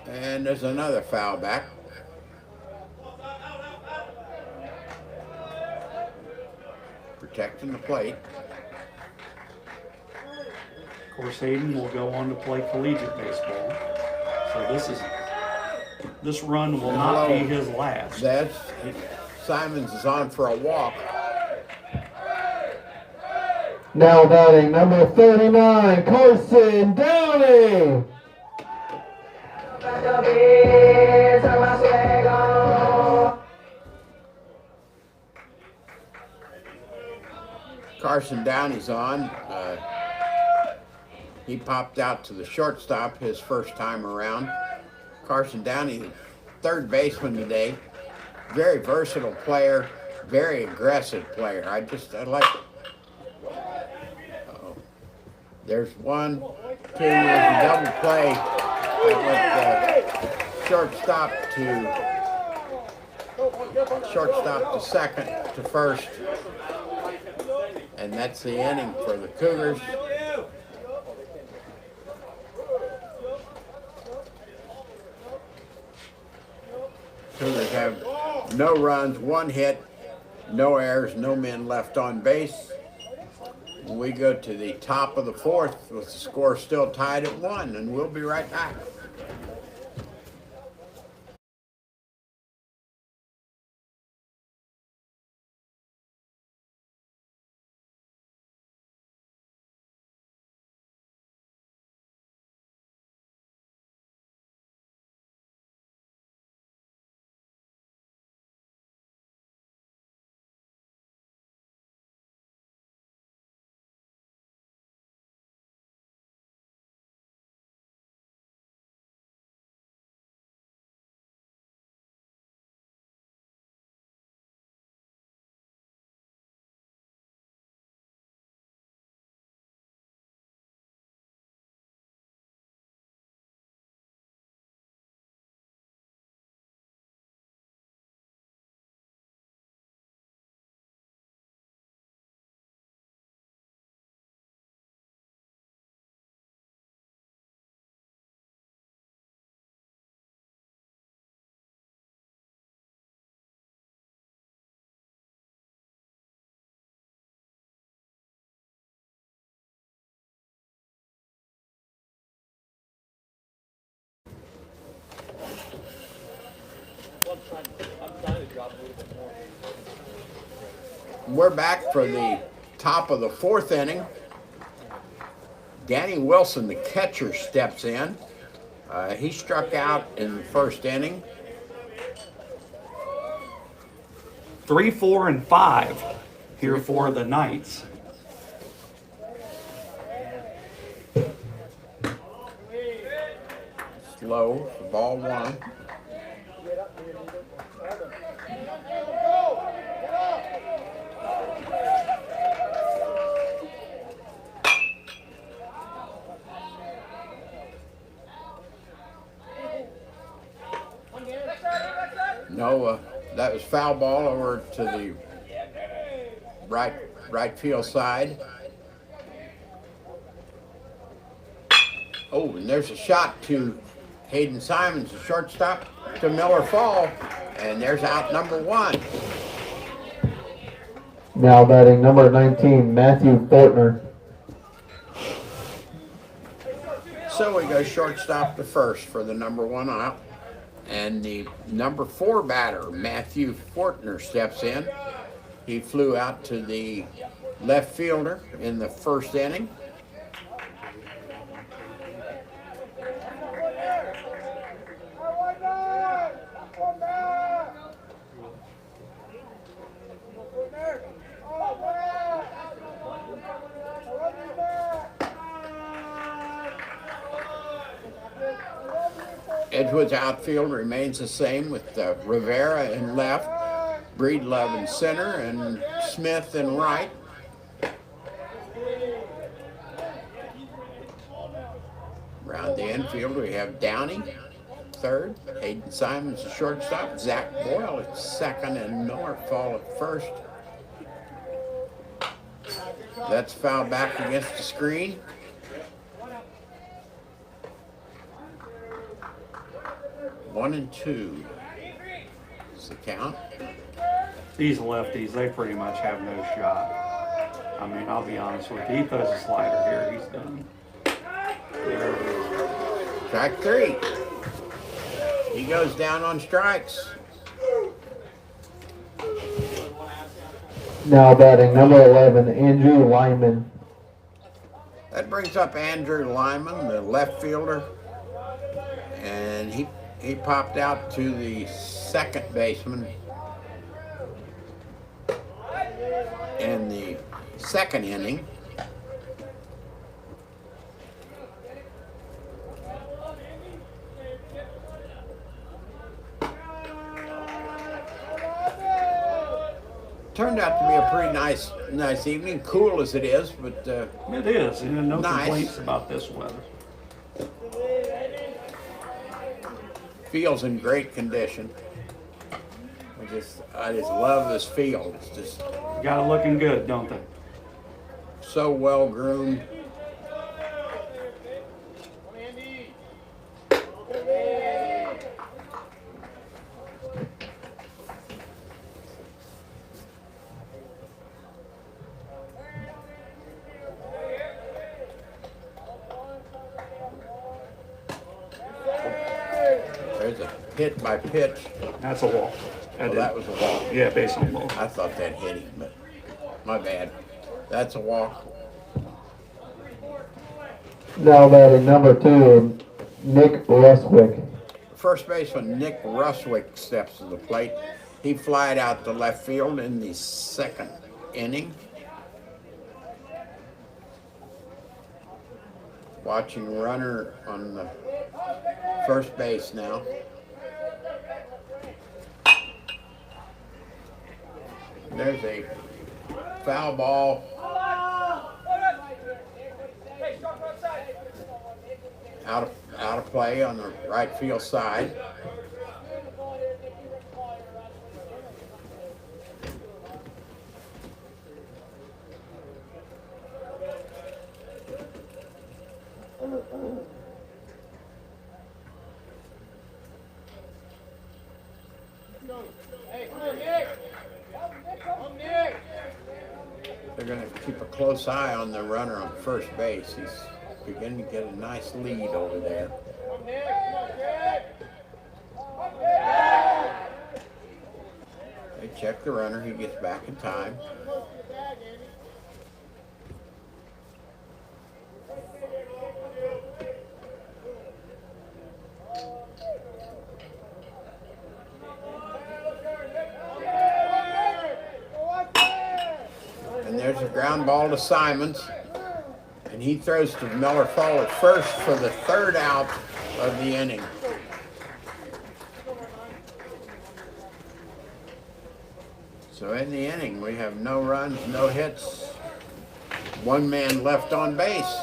And there's another foul back. Protecting the plate. Of course, Hayden will go on to play collegiate baseball. So this run will not be his last. Simons is on for a walk. Now batting number 39, Carson Downey. Carson Downey's on. He popped out to the shortstop his first time around. Carson Downey, third baseman today. Very versatile player, very aggressive player. I like. There's 1, 2, there's a double play with shortstop to second to first. And that's the inning for the Cougars. Cougars have no runs, 1 hit, no errors, no men left on base. We go to the top of the 4th with the score still tied at 1, and we'll be right back. We're back for the top of the fourth inning. Danny Wilson, the catcher, steps in. He struck out in the first inning. 3, 4, and 5 here for the Knights. Slow, ball one. No, that was foul ball over to the right field side. Oh, and there's a shot to Hayden Simons, the shortstop, to Miller Fall, and there's out number 1. Now batting number 19, Matthew Fortner. So we go shortstop to first for the number 1 out. And the number 4 batter, Matthew Fortner, steps in. He flew out to the left fielder in the first inning. Edgewood's outfield remains the same with Rivera in left, Breedlove in center, and Smith in right. Around the infield we have Downey, third, Hayden Simons, the shortstop, Zach Boyle at second, and Miller Fall at first. That's fouled back against the screen. 1-2 is the count. These lefties, they pretty much have no shot. I mean, I'll be honest with you. He throws a slider here, he's done. There it is. Strike 3. He goes down on strikes. Now batting number 11, Andrew Lyman. That brings up Andrew Lyman, the left fielder, and he popped out to the second baseman in the second inning. Turned out to be a pretty nice evening, cool as it is, but It is, and no nice. complaints about this weather. Field's in great condition. I just love this field. It's just Got it looking good, don't they? so well groomed. There's a hit by pitch. That's a walk. Oh, that was a walk. Yeah, base on ball. I thought that hit him, but my bad. That's a walk. Now batting number 2, Nick Ruswick. First baseman Nick Ruswick steps to the plate. He flied out to left field in the second inning. Watching runner on the first base now. There's a foul ball out of play on the right field side. They're going to keep a close eye on the runner on first base. He's beginning to get a nice lead over there. check the runner. He gets back in time. And there's a ground ball to Simons. And he throws to Miller forward first for the third out of the inning. So in the inning, we have no runs, no hits, one man left on base.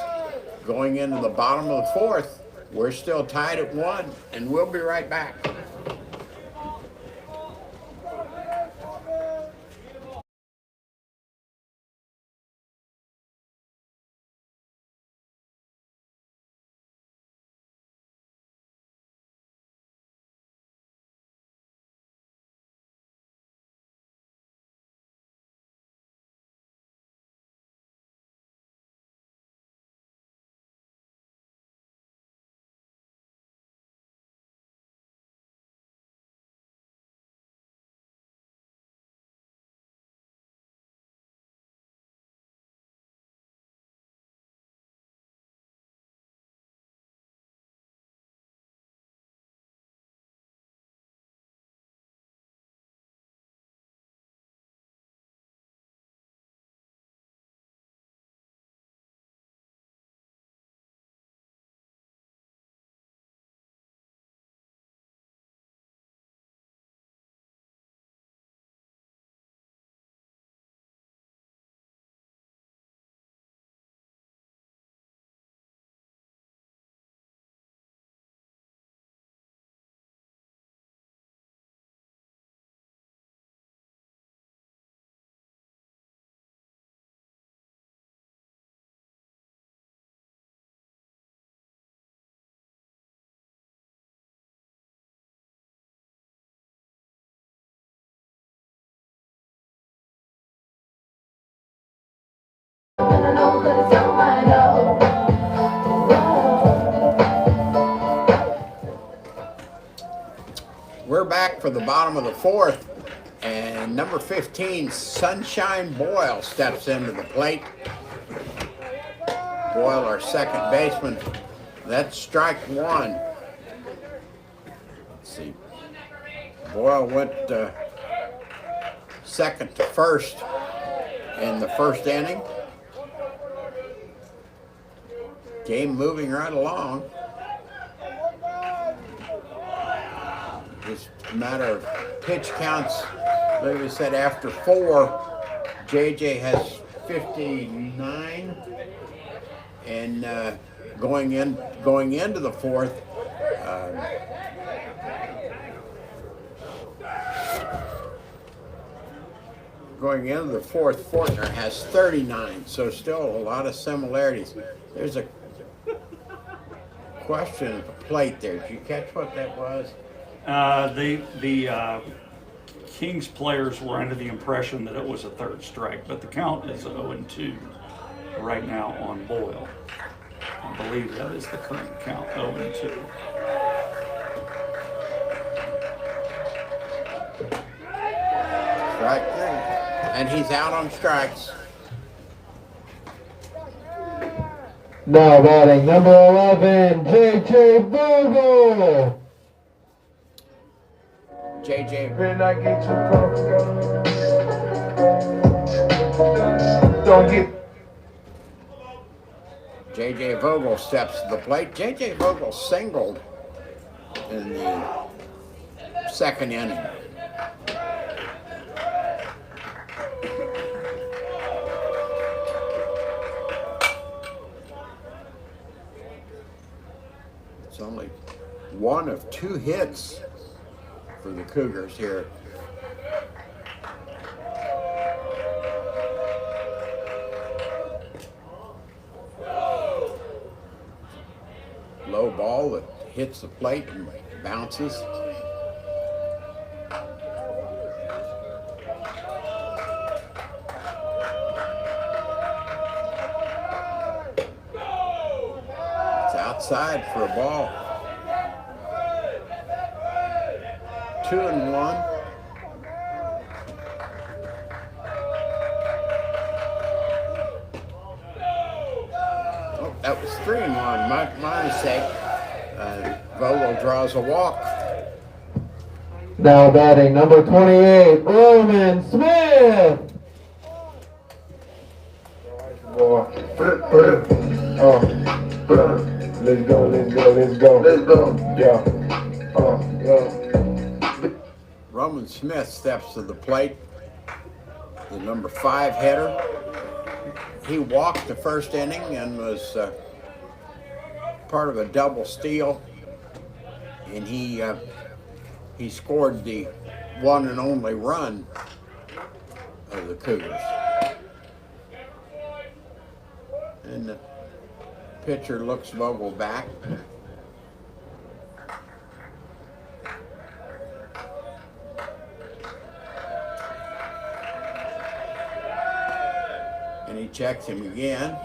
Going into the bottom of the fourth, we're still tied at 1, and we'll be right back. We're back for the bottom of the fourth, and number 15, Sunshine Boyle, steps into the plate. Boyle, our second baseman. That's strike 1. Let's see. Boyle went second to first in the first inning. Game moving right along. Just a matter of pitch counts. Like we said, after 4, JJ has 59, and going into the fourth, Fortner has 39. So still a lot of similarities. There's a question at the plate there. Did you catch what that was? The Kings players were under the impression that it was a third strike, but the count is 0-2 right now on Boyle. I believe that is the current count, 0-2. Strike 3. And he's out on strikes. Now batting number 11, J.J. Vogel. JJ. Better not get too close, don't get. JJ Vogel steps to the plate. JJ Vogel singled in the second inning. It's only one of 2 hits for the Cougars here. Low ball that hits the plate and bounces. It's outside for a ball. 2-1. That was 3-1. My mistake. Vogel draws a walk. Now batting number 28, Roman Smith. Oh, let's go, let's go, let's go, let's go. Yeah. Yeah. Roman Smith steps to the plate. The number 5 hitter. He walked the first inning and was part of a double steal, and he scored the one and only run of the Cougars. And the pitcher looks Vogel back. And he checks him again.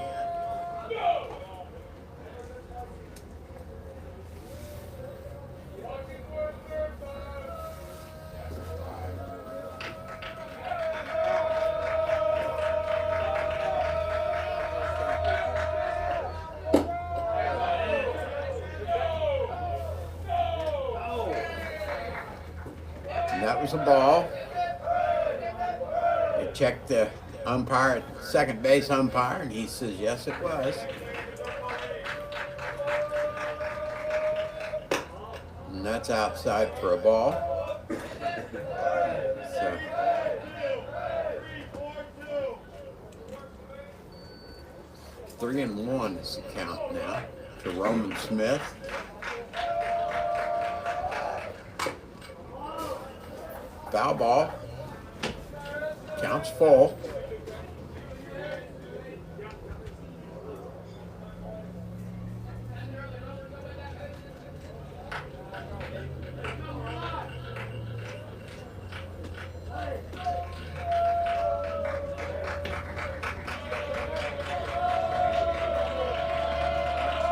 And that was a ball. They checked the umpire, second base umpire, and he says, yes, it was. And that's outside for a ball. So, three and one is the count now to Roman Smith. Foul ball. Counts full.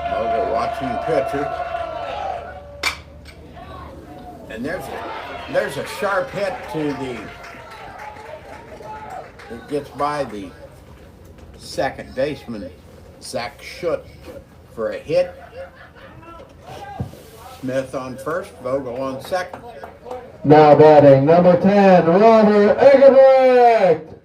Vogel watching the pitcher. And there's a sharp hit to it gets by the second baseman, Zach Schutt, for a hit. Smith on first, Vogel on second. Now batting number 10, Robert Eggebrecht.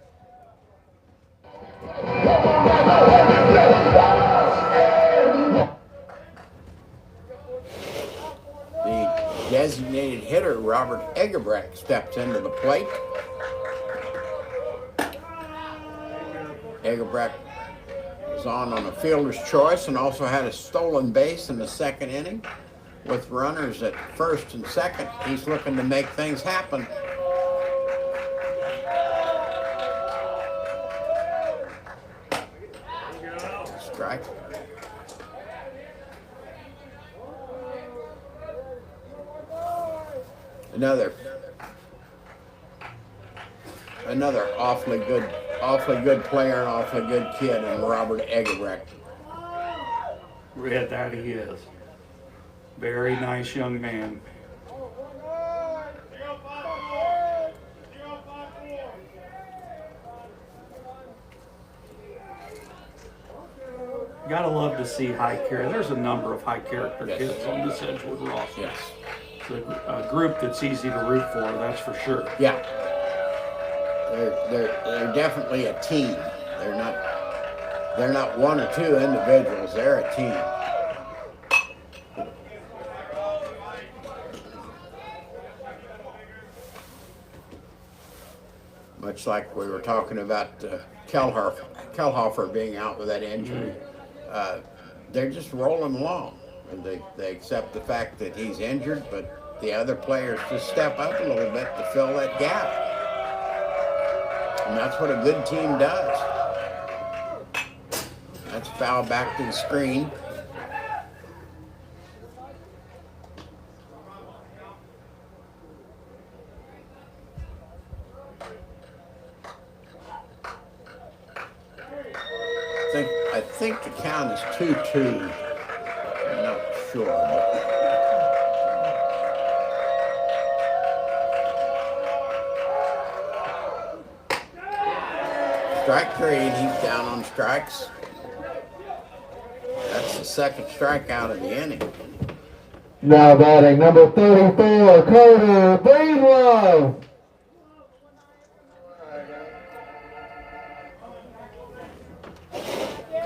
The designated hitter, Robert Eggebrecht, steps into the plate. Eggebrecht was on a fielder's choice and also had a stolen base in the second inning. With runners at first and second, he's looking to make things happen. Strike. Another awfully good player and awfully good kid in Robert Eggebrecht. Red, that he is. Very nice young man. Gotta love to see high character. There's a number of high character Yes. kids on this Edgewood roster. Yes. It's a group that's easy to root for, that's for sure. Yeah. They're definitely a team. They're not one or two individuals. They're a team. Much like we were talking about Kelhofer being out with that injury. They're just rolling along. And they accept the fact that he's injured, but the other players just step up a little bit to fill that gap. And that's what a good team does. That's foul back to the screen. I think the count is 2-2. I'm not sure. But strike three, and he's down on strikes. That's second strikeout of the inning. Now batting number 34, Carter Breedlove.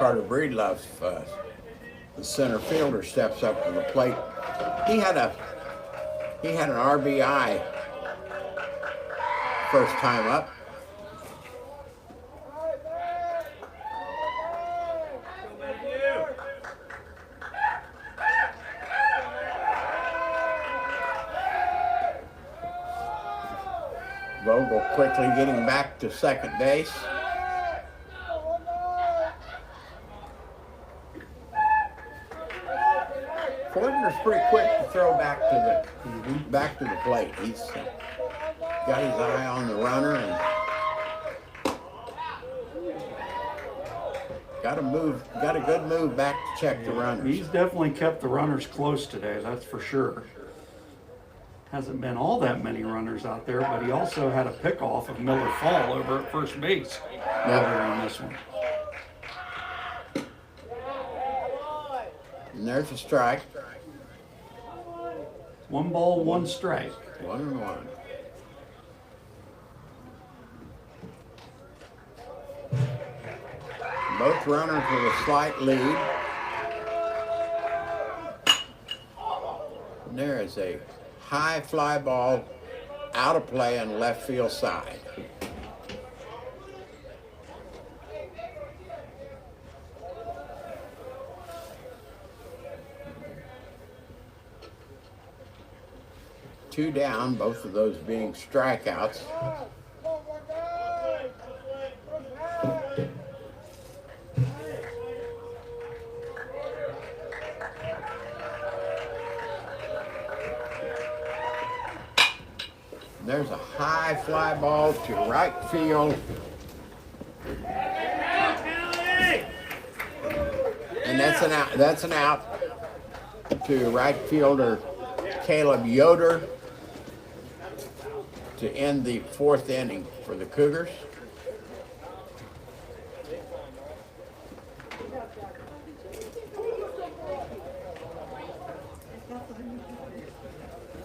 Carter Breedlove, the center fielder, steps up to the plate. He had an RBI first time up. Vogel quickly getting back to second base. Fortner's pretty quick to throw back to the plate. He's got his eye on the runner and got a good move back to check the runners. He's definitely kept the runners close today, that's for sure. Hasn't been all that many runners out there, but he also had a pickoff of Miller Fall over at first base earlier on this one. And there's a strike. 1 ball, 1 strike. 1-1. Both runners with a slight lead. And there is a high fly ball out of play on left field side. Two down, both of those being strikeouts. There's a high fly ball to right field. And that's an out to right fielder Caleb Yoder to end the 4th inning for the Cougars.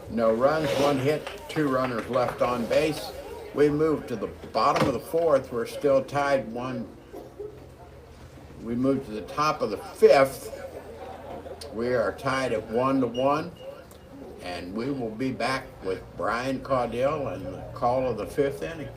No runs, 1 hit, 2 runners left on base. We move to the bottom of the 4th. We're still tied 1. We move to the top of the 5th. We are tied at 1-1. And we will be back with Brian Caudill and the call of the 5th inning.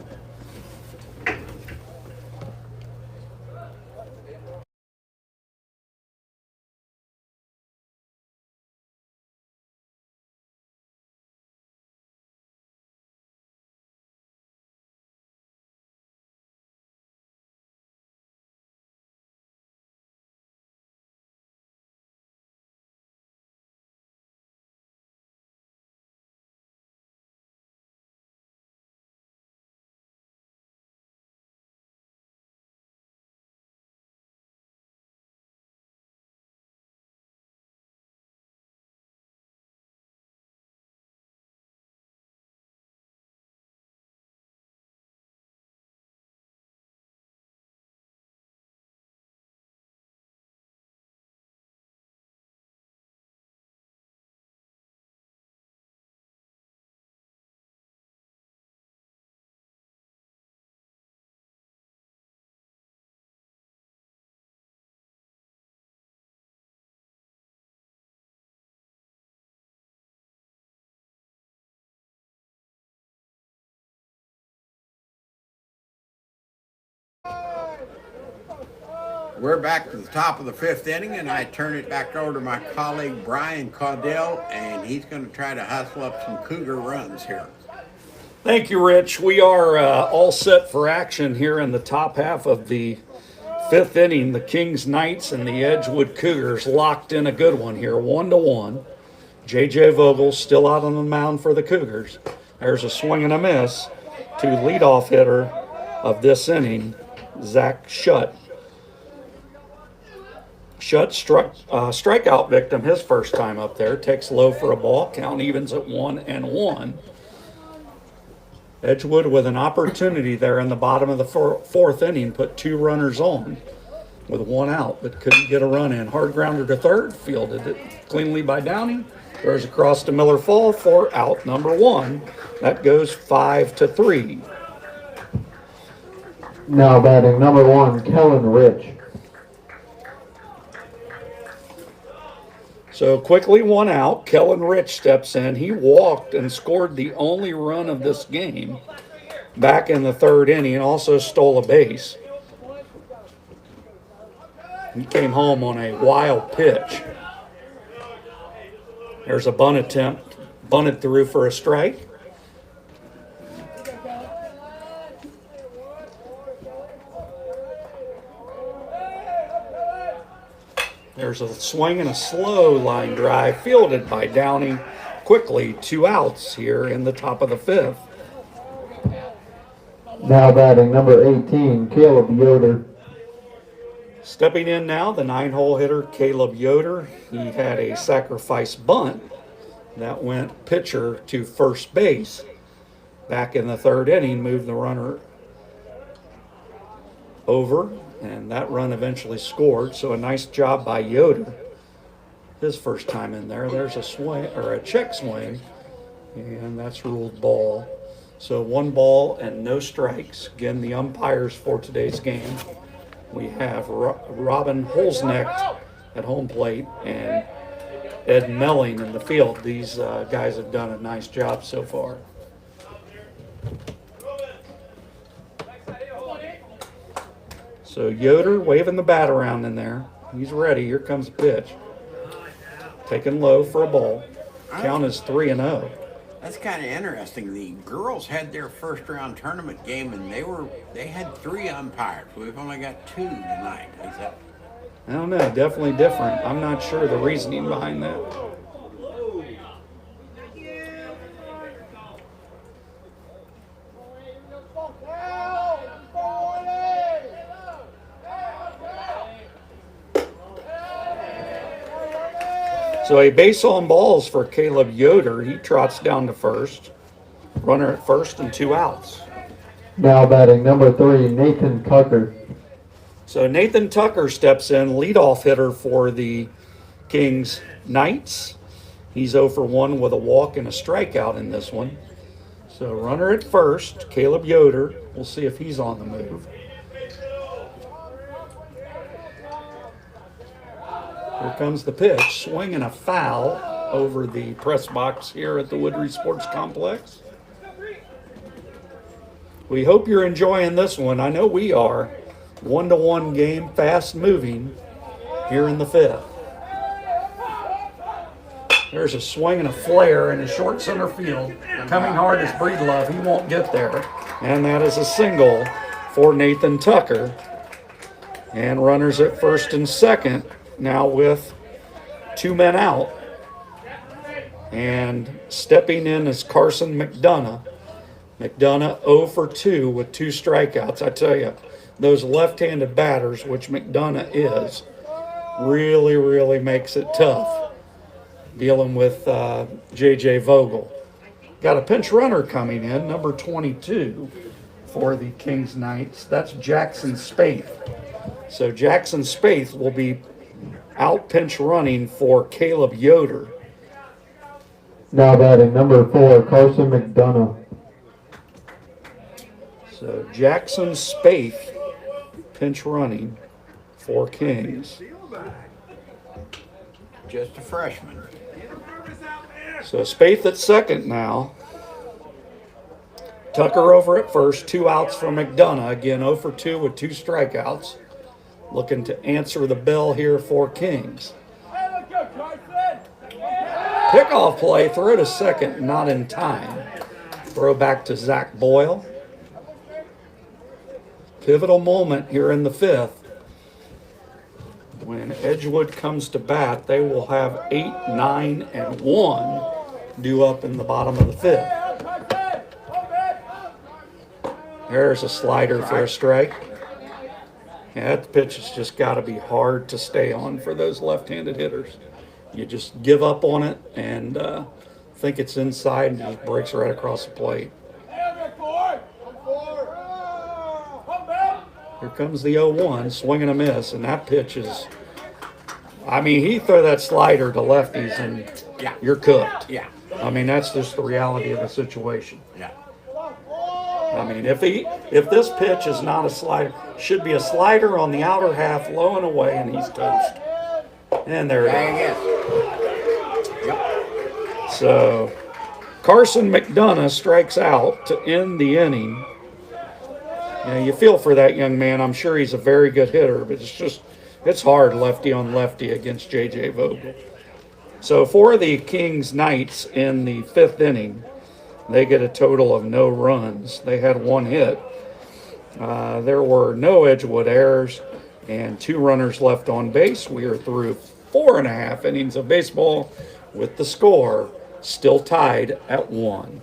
We're back to the top of the 5th inning, and I turn it back over to my colleague Brian Caudill, and he's going to try to hustle up some Cougar runs here. Thank you, Rich. We are all set for action here in the top half of the 5th inning. The Kings Knights and the Edgewood Cougars locked in a good one here, 1-1. J.J. Vogel still out on the mound for the Cougars. There's a swing and a miss to leadoff hitter of this inning, Zach Shutt. Shutt strikeout victim his first time up there. Takes low for a ball. Count evens at 1-1. Edgewood with an opportunity there in the bottom of the 4th inning, put 2 runners on. with one out, but couldn't get a run in. Hard grounder to third, fielded it cleanly by Downey. Throws across to Miller Fall for out number 1. That goes 5-3. Now batting number 1, Kellen Rich. So quickly one out. Kellen Rich steps in. He walked and scored the only run of this game back in the 3rd inning, and also stole a base. He came home on a wild pitch. There's a bunt attempt, bunted through for a strike. There's a swing and a slow line drive fielded by Downey. Quickly, 2 outs here in the top of the 5th. Now batting number 18, Caleb Yoder. Stepping in now, the 9-hole hitter, Caleb Yoder. He had a sacrifice bunt that went pitcher to first base. Back in the 3rd inning, moved the runner over, and that run eventually scored. So a nice job by Yoder. His first time in there. There's a swing, or a check swing, and that's ruled ball. So 1 ball and no strikes. Again, the umpires for today's game. We have Robin Holznecht at home plate and Ed Melling in the field. These guys have done a nice job so far. So Yoder waving the bat around in there. He's ready. Here comes the pitch. Taken low for a ball. Count is 3-0. That's kind of interesting. The girls had their first round tournament game, and they had 3 umpires. We've only got 2 tonight. Is that? I don't know. Definitely different. I'm not sure the reasoning behind that. So a base on balls for Caleb Yoder. He trots down to first. Runner at first and 2 outs. Now batting number 3, Nathan Tucker. So Nathan Tucker steps in, leadoff hitter for the Kings Knights. He's 0 for 1 with a walk and a strikeout in this one. So runner at first, Caleb Yoder. We'll see if he's on the move. Here comes the pitch. Swing and a foul over the press box here at the Woodry Sports Complex. We hope you're enjoying this one. I know we are. 1-1 game, fast moving here in the 5th. There's a swing and a flare in a short center field. Coming hard is Breedlove. He won't get there. And that is a single for Nathan Tucker. And runners at first and second now with 2 men out. And stepping in is Carson McDonough. McDonough 0 for 2 with 2 strikeouts. I tell you, those left-handed batters, which McDonough is, really makes it tough dealing with J.J. Vogel. Got a pinch runner coming in, number 22 for the Kings Knights. That's Jackson Spaeth. So Jackson Spaeth will be out pinch running for Caleb Yoder. Now batting number 4, Carson McDonough. So Jackson Spaeth pinch running for Kings. Just a freshman. So Spaeth at second now. Tucker over at first, 2 outs for McDonough. Again, 0 for 2 with 2 strikeouts. Looking to answer the bell here for Kings. Pickoff play, throw to second, not in time. Throw back to Zach Boyle. Pivotal moment here in the 5th. When Edgewood comes to bat, they will have 8, 9, and 1 due up in the bottom of the 5th. There's a slider for a strike. Yeah, that pitch has just got to be hard to stay on for those left-handed hitters. You just give up on it and think it's inside and just breaks right across the plate. Here comes the 0-1, swing and a miss, and that pitch is, I mean, he throw that slider to lefties and Yeah. you're cooked. Yeah. I mean, that's just the reality of the situation. Yeah. I mean, if this pitch is not a slider, should be a slider on the outer half, low and away, and he's toast. And there it is. Yep. So Carson McDonough strikes out to end the inning. You know, you feel for that young man. I'm sure he's a very good hitter, but it's hard lefty on lefty against J.J. Vogel. So for the Kings Knights in the 5th inning, they get a total of no runs. They had 1 hit. There were no Edgewood errors and 2 runners left on base. We are through 4.5 innings of baseball with the score still tied at 1.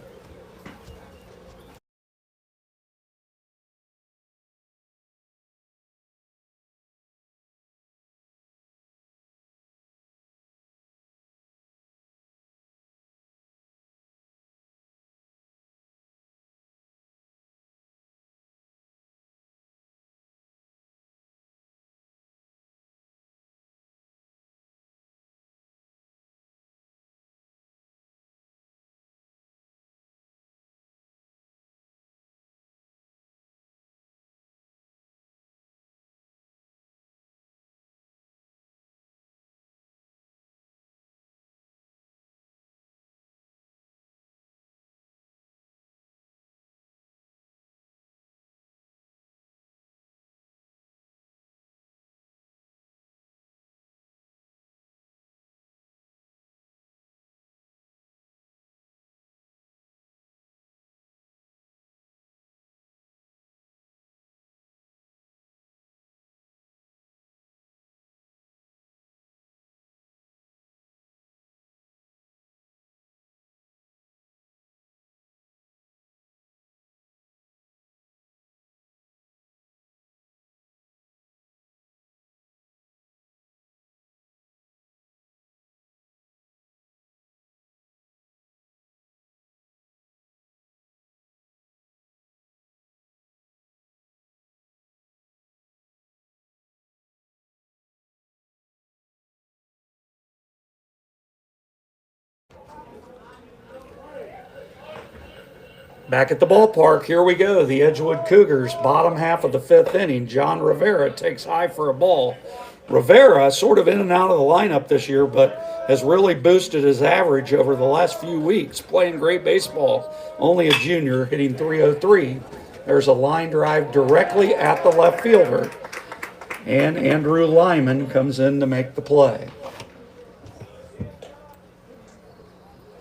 Back at the ballpark, here we go. The Edgewood Cougars, bottom half of the 5th inning. John Rivera takes high for a ball. Rivera, sort of in and out of the lineup this year, but has really boosted his average over the last few weeks, playing great baseball. Only a junior, hitting .303. There's a line drive directly at the left fielder. And Andrew Lyman comes in to make the play.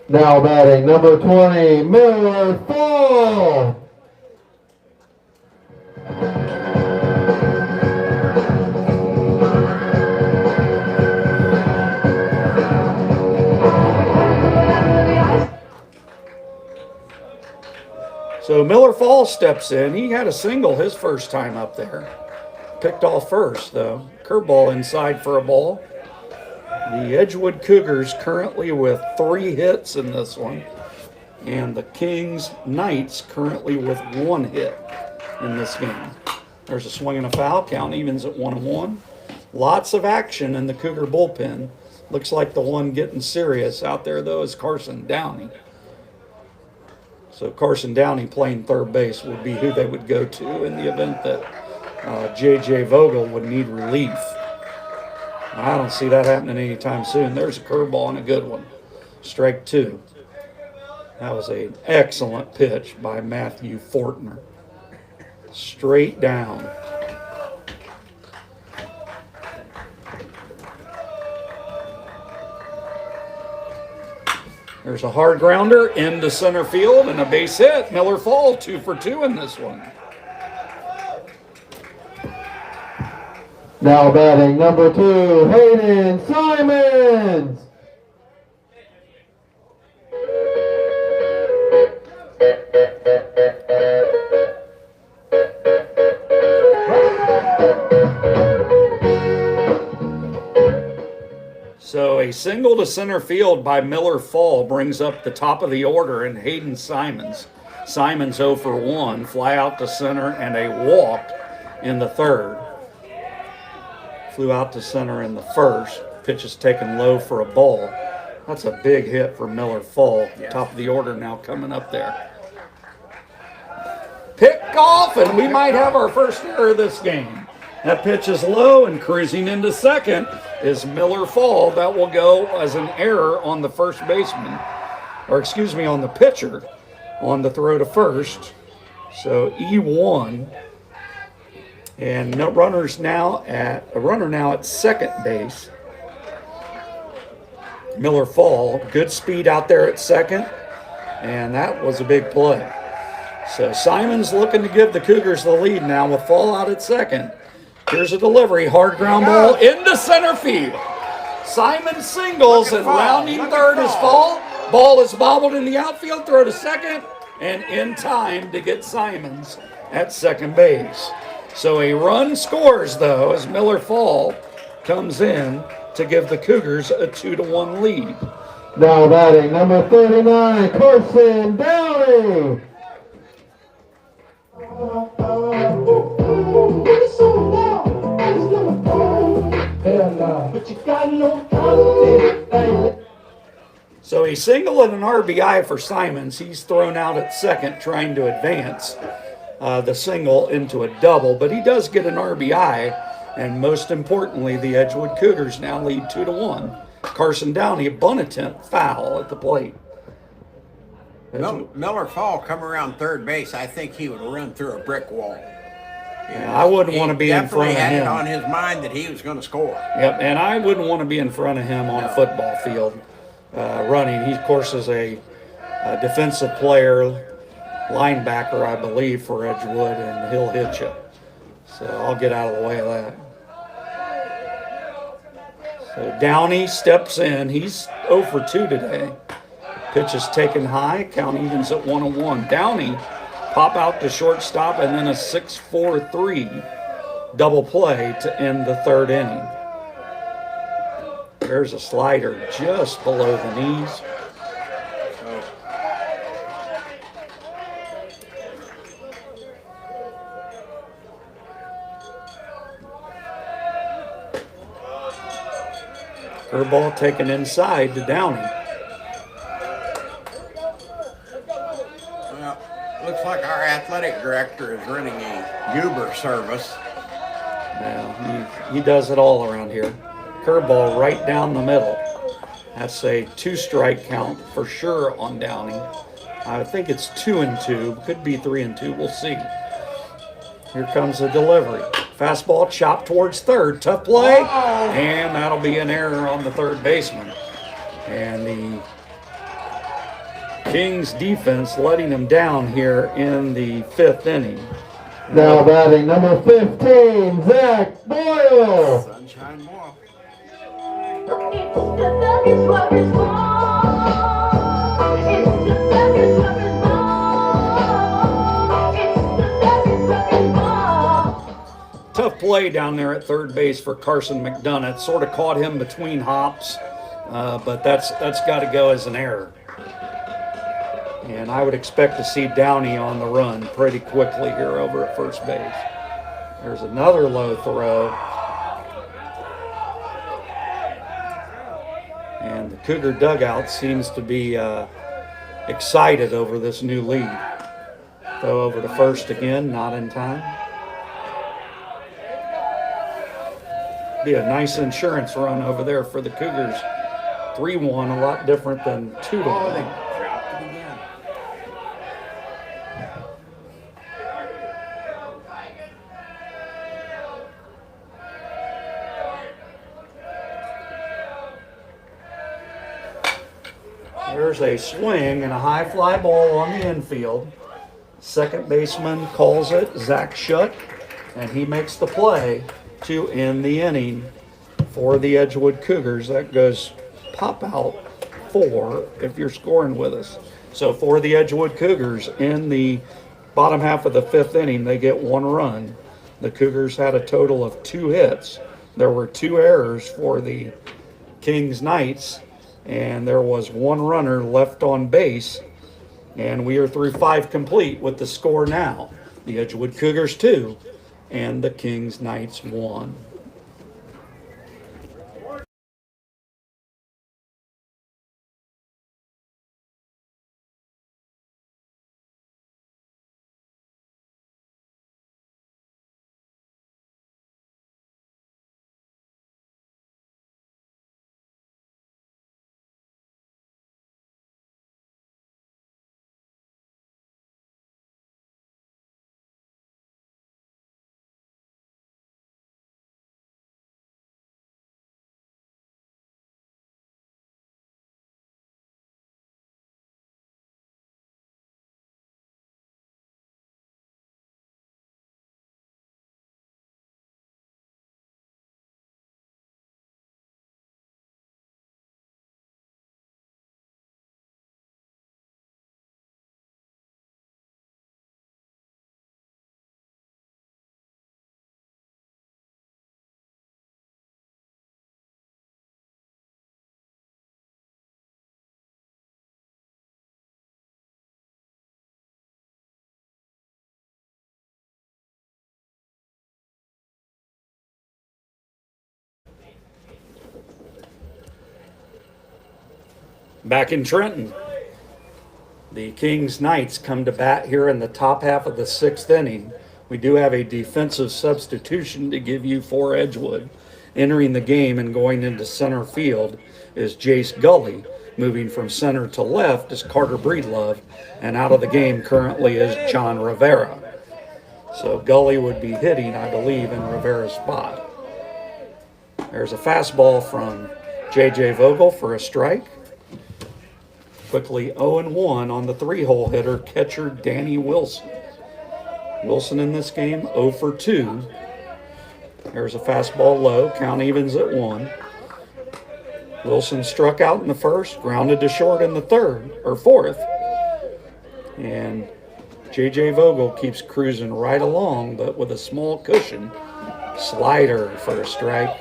Now batting number 20, Miller Fall. So Miller Fall steps in. He had a single his first time up there. Picked off first, though. Curveball inside for a ball. The Edgewood Cougars currently with 3 hits in this one. And the Kings Knights currently with 1 hit in this game. There's a swing and a foul. Count evens at 1-1. Lots of action in the Cougar bullpen. Looks like the one getting serious out there, though, is Carson Downey. So Carson Downey playing third base would be who they would go to in the event that J.J. Vogel would need relief. I don't see that happening anytime soon. There's a curveball and a good one. Strike 2. That was an excellent pitch by Matthew Fortner. Straight down. There's a hard grounder into center field and a base hit. Miller Fall 2 for 2 in this one. Now batting number 2, Hayden Simons. So a single to center field by Miller Fall brings up the top of the order and Hayden Simons. Simons 0 for 1, fly out to center and a walk. in the third. Flew out to center in the first. Pitch is taken low for a ball. That's a big hit for Miller Fall. Yes. Top of the order now coming up there. Pick off, and we might have our first error of this game. That pitch is low, and cruising into second is Miller Fall. That will go as an error on the first baseman, or excuse me, on the pitcher on the throw to first. So E1, and no runners now at a runner now at second base. Miller Fall, good speed out there at second, and that was a big play. So Simon's looking to give the Cougars the lead now with Fall out at second. Here's a delivery, hard ground ball into center field. Simon singles, and rounding third is Fall. Ball is bobbled in the outfield, throw to second, and in time to get Simons at second base. So a run scores, though, as Miller Fall comes in to give the Cougars a 2-1 lead. Now batting number 39, Carson Downey. So a single and an RBI for Simons. He's thrown out at second trying to advance the single into a double, but he does get an RBI. And most importantly, the Edgewood Cougars now lead 2-1. Carson Downey, a bunt attempt, foul at the plate. Miller Fall come around third base. I think he would run through a brick wall. Yeah, I wouldn't want to be in front of Definitely had him. it on his mind that he was going to score. Yep, and I wouldn't want to be in front of him on a football field running. He, of course, is a defensive player, linebacker, I believe, for Edgewood, and he'll hit you. So I'll get out of the way of that. So Downey steps in. He's 0 for 2 today. Pitch is taken high. Count evens at 1-1. Downey pop out to shortstop, and then a 6-4-3 double play to end the third inning. There's a slider just below the knees. Curveball taken inside to Downey. Well, looks like our athletic director is running a Uber service. Well, he does it all around here. Curveball right down the middle. That's a 2-strike count for sure on Downey. I think it's 2-2. Could be 3-2. We'll see. Here comes the delivery. Fastball chopped towards third. Tough play. And that'll be an error on the third baseman. And the Kings defense letting him down here in the fifth inning. Now batting number 15, Zach Boyle. Sunshine Ball. Tough play down there at third base for Carson McDonough. Sort of caught him between hops, but that's got to go as an error. And I would expect to see Downey on the run pretty quickly here over at first base. There's another low throw. And the Cougar dugout seems to be excited over this new lead. Throw over to first again, not in time. Be a nice insurance run over there for the Cougars. 3-1, a lot different than 2-1. They dropped it again. There's a swing and a high fly ball on the infield. Second baseman calls it, Zach Schutt, and he makes the play to end the inning for the Edgewood Cougars. That goes pop out 4 if you're scoring with us. So for the Edgewood Cougars in the bottom half of the fifth inning, they get 1 run. The Cougars had a total of 2 hits. There were 2 errors for the Kings Knights, and there was 1 runner left on base. And we are through 5 complete with the score now. The Edgewood Cougars 2 and the Kings Knights won. Back in Trenton, the Kings Knights come to bat here in the top half of the 6th inning. We do have a defensive substitution to give you for Edgewood. Entering the game and going into center field is Jace Gully. Moving from center to left is Carter Breedlove. And out of the game currently is John Rivera. So Gully would be hitting, I believe, in Rivera's spot. There's a fastball from J.J. Vogel for a strike. Quickly 0-1 on the 3-hole hitter, catcher Danny Wilson. Wilson in this game 0 for 2. There's a fastball low, count evens at 1. Wilson struck out in the first, grounded to short in the fourth. And J.J. Vogel keeps cruising right along, but with a small cushion. Slider for a strike.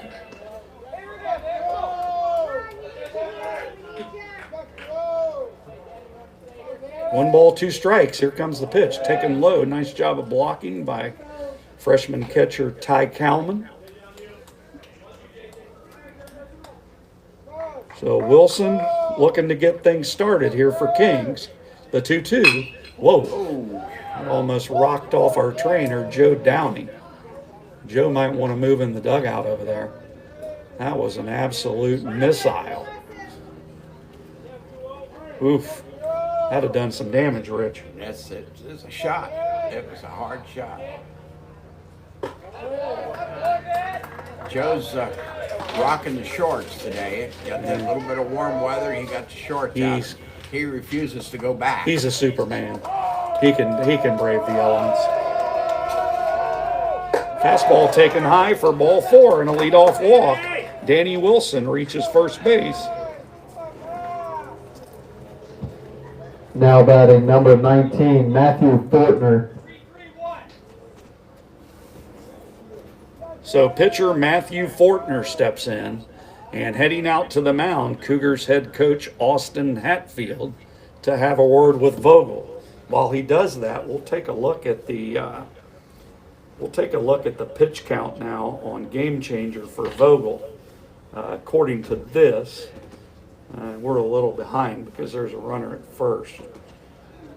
One ball, 2 strikes. Here comes the pitch. Taken low. Nice job of blocking by freshman catcher Ty Kalman. So Wilson looking to get things started here for Kings. The 2-2. Whoa. Almost rocked off our trainer, Joe Downey. Joe might want to move in the dugout over there. That was an absolute missile. Oof. That'd have done some damage, Rich. That's it. It's a shot. It was a hard shot. Joe's rocking the shorts today. Got that little bit of warm weather. He got the shorts out. He refuses to go back. He's a Superman. He can brave the elements. Fastball taken high for ball 4 and a leadoff walk. Danny Wilson reaches first base. Now batting number 19, Matthew Fortner. So pitcher Matthew Fortner steps in, and heading out to the mound, Cougars head coach Austin Hatfield to have a word with Vogel. While he does that, we'll take a look at the pitch count now on Game Changer for Vogel. According to this, we're a little behind because there's a runner at first.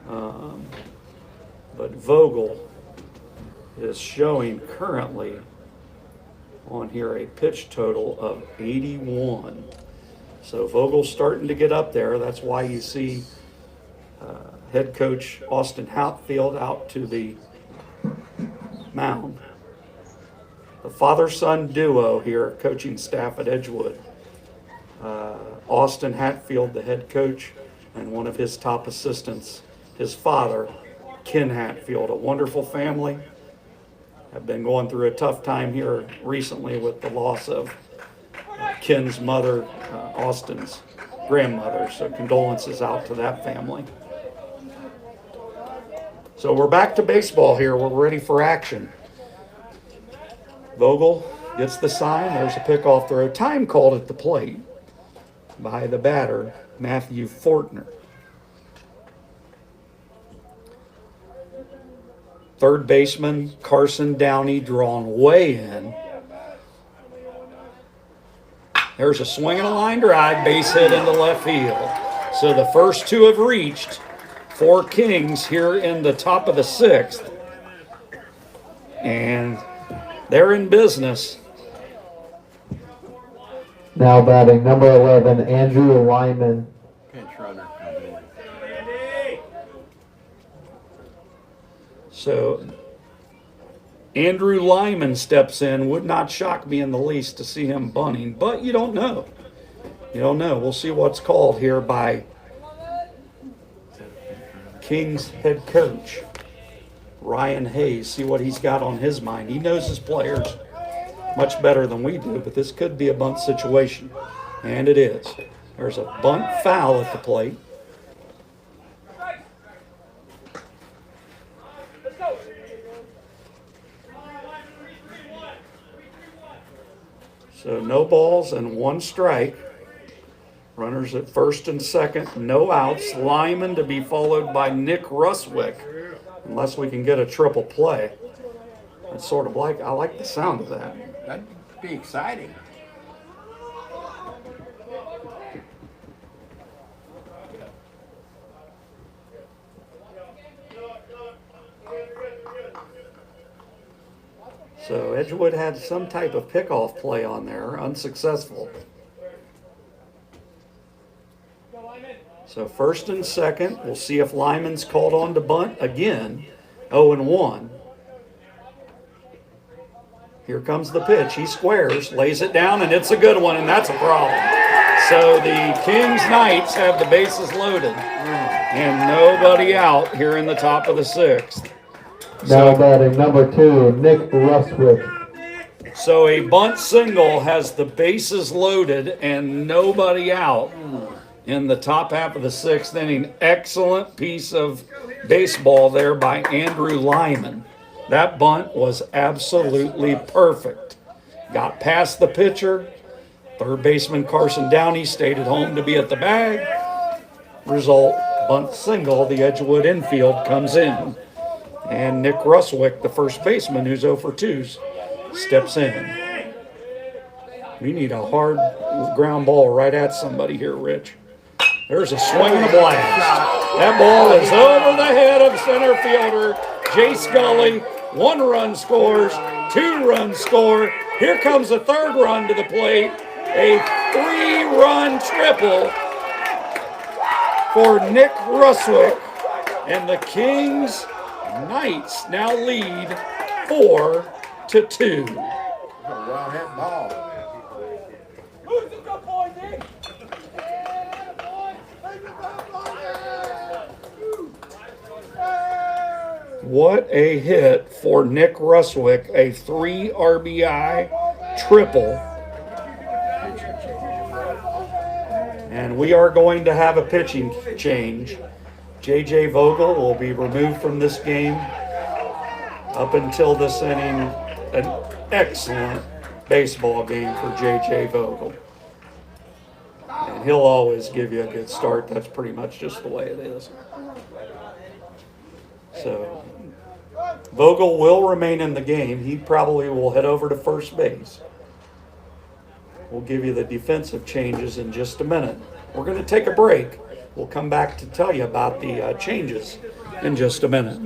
But Vogel is showing currently on here a pitch total of 81. So Vogel's starting to get up there. That's why you see head coach Austin Hatfield out to the mound. The father-son duo here, coaching staff at Edgewood. Austin Hatfield, the head coach, and one of his top assistants, his father, Ken Hatfield, a wonderful family. Have been going through a tough time here recently with the loss of Ken's mother, Austin's grandmother. So condolences out to that family. So we're back to baseball here. We're ready for action. Vogel gets the sign. There's a pickoff throw. Time called at the plate by the batter, Matthew Fortner. Third baseman Carson Downey drawn way in. There's a swing and a line drive, base hit into left field. So the first two have reached for Kings here in the top of the sixth. And they're in business. Now batting number 11, Andrew Lyman. Pinch runner coming in. So Andrew Lyman steps in. Would not shock me in the least to see him bunting, but you don't know. You don't know. We'll see what's called here by Kings head coach Ryan Hayes. See what he's got on his mind. He knows his players much better than we do, but this could be a bunt situation, and it is. There's a bunt foul at the plate. So no balls and one strike. Runners at first and second, no outs. Lyman to be followed by Nick Ruswick, unless we can get a triple play. It's sort of like, I like the sound of that. That'd be exciting. So Edgewood had some type of pickoff play on there, unsuccessful. So first and second, we'll see if Lyman's called on to bunt again. 0-1. Here comes the pitch. He squares, lays it down, and it's a good one, and that's a problem. So the Kings Knights have the bases loaded and nobody out here in the top of the sixth. Now batting number 2, Nick Ruswick. So a bunt single has the bases loaded and nobody out in the top half of the sixth inning. Excellent piece of baseball there by Andrew Lyman. That bunt was absolutely perfect. Got past the pitcher. Third baseman Carson Downey stayed at home to be at the bag. Result, bunt single. The Edgewood infield comes in. And Nick Ruswick, the first baseman, who's 0 for 2s, steps in. We need a hard ground ball right at somebody here, Rich. There's a swing and a blast. That ball is over the head of center fielder Jay Scully. 1 run scores, 2 runs score. Here comes a 3rd run to the plate. A 3-run triple for Nick Ruswick. And the Kings Knights now lead 4-2. A well hit ball. What a hit for Nick Ruswick, a 3 RBI triple. And we are going to have a pitching change. J.J. Vogel will be removed from this game. Up until this inning, an excellent baseball game for J.J. Vogel. And he'll always give you a good start. That's pretty much just the way it is. So Vogel will remain in the game. He probably will head over to first base. We'll give you the defensive changes in just a minute. We're going to take a break. We'll come back to tell you about the changes in just a minute.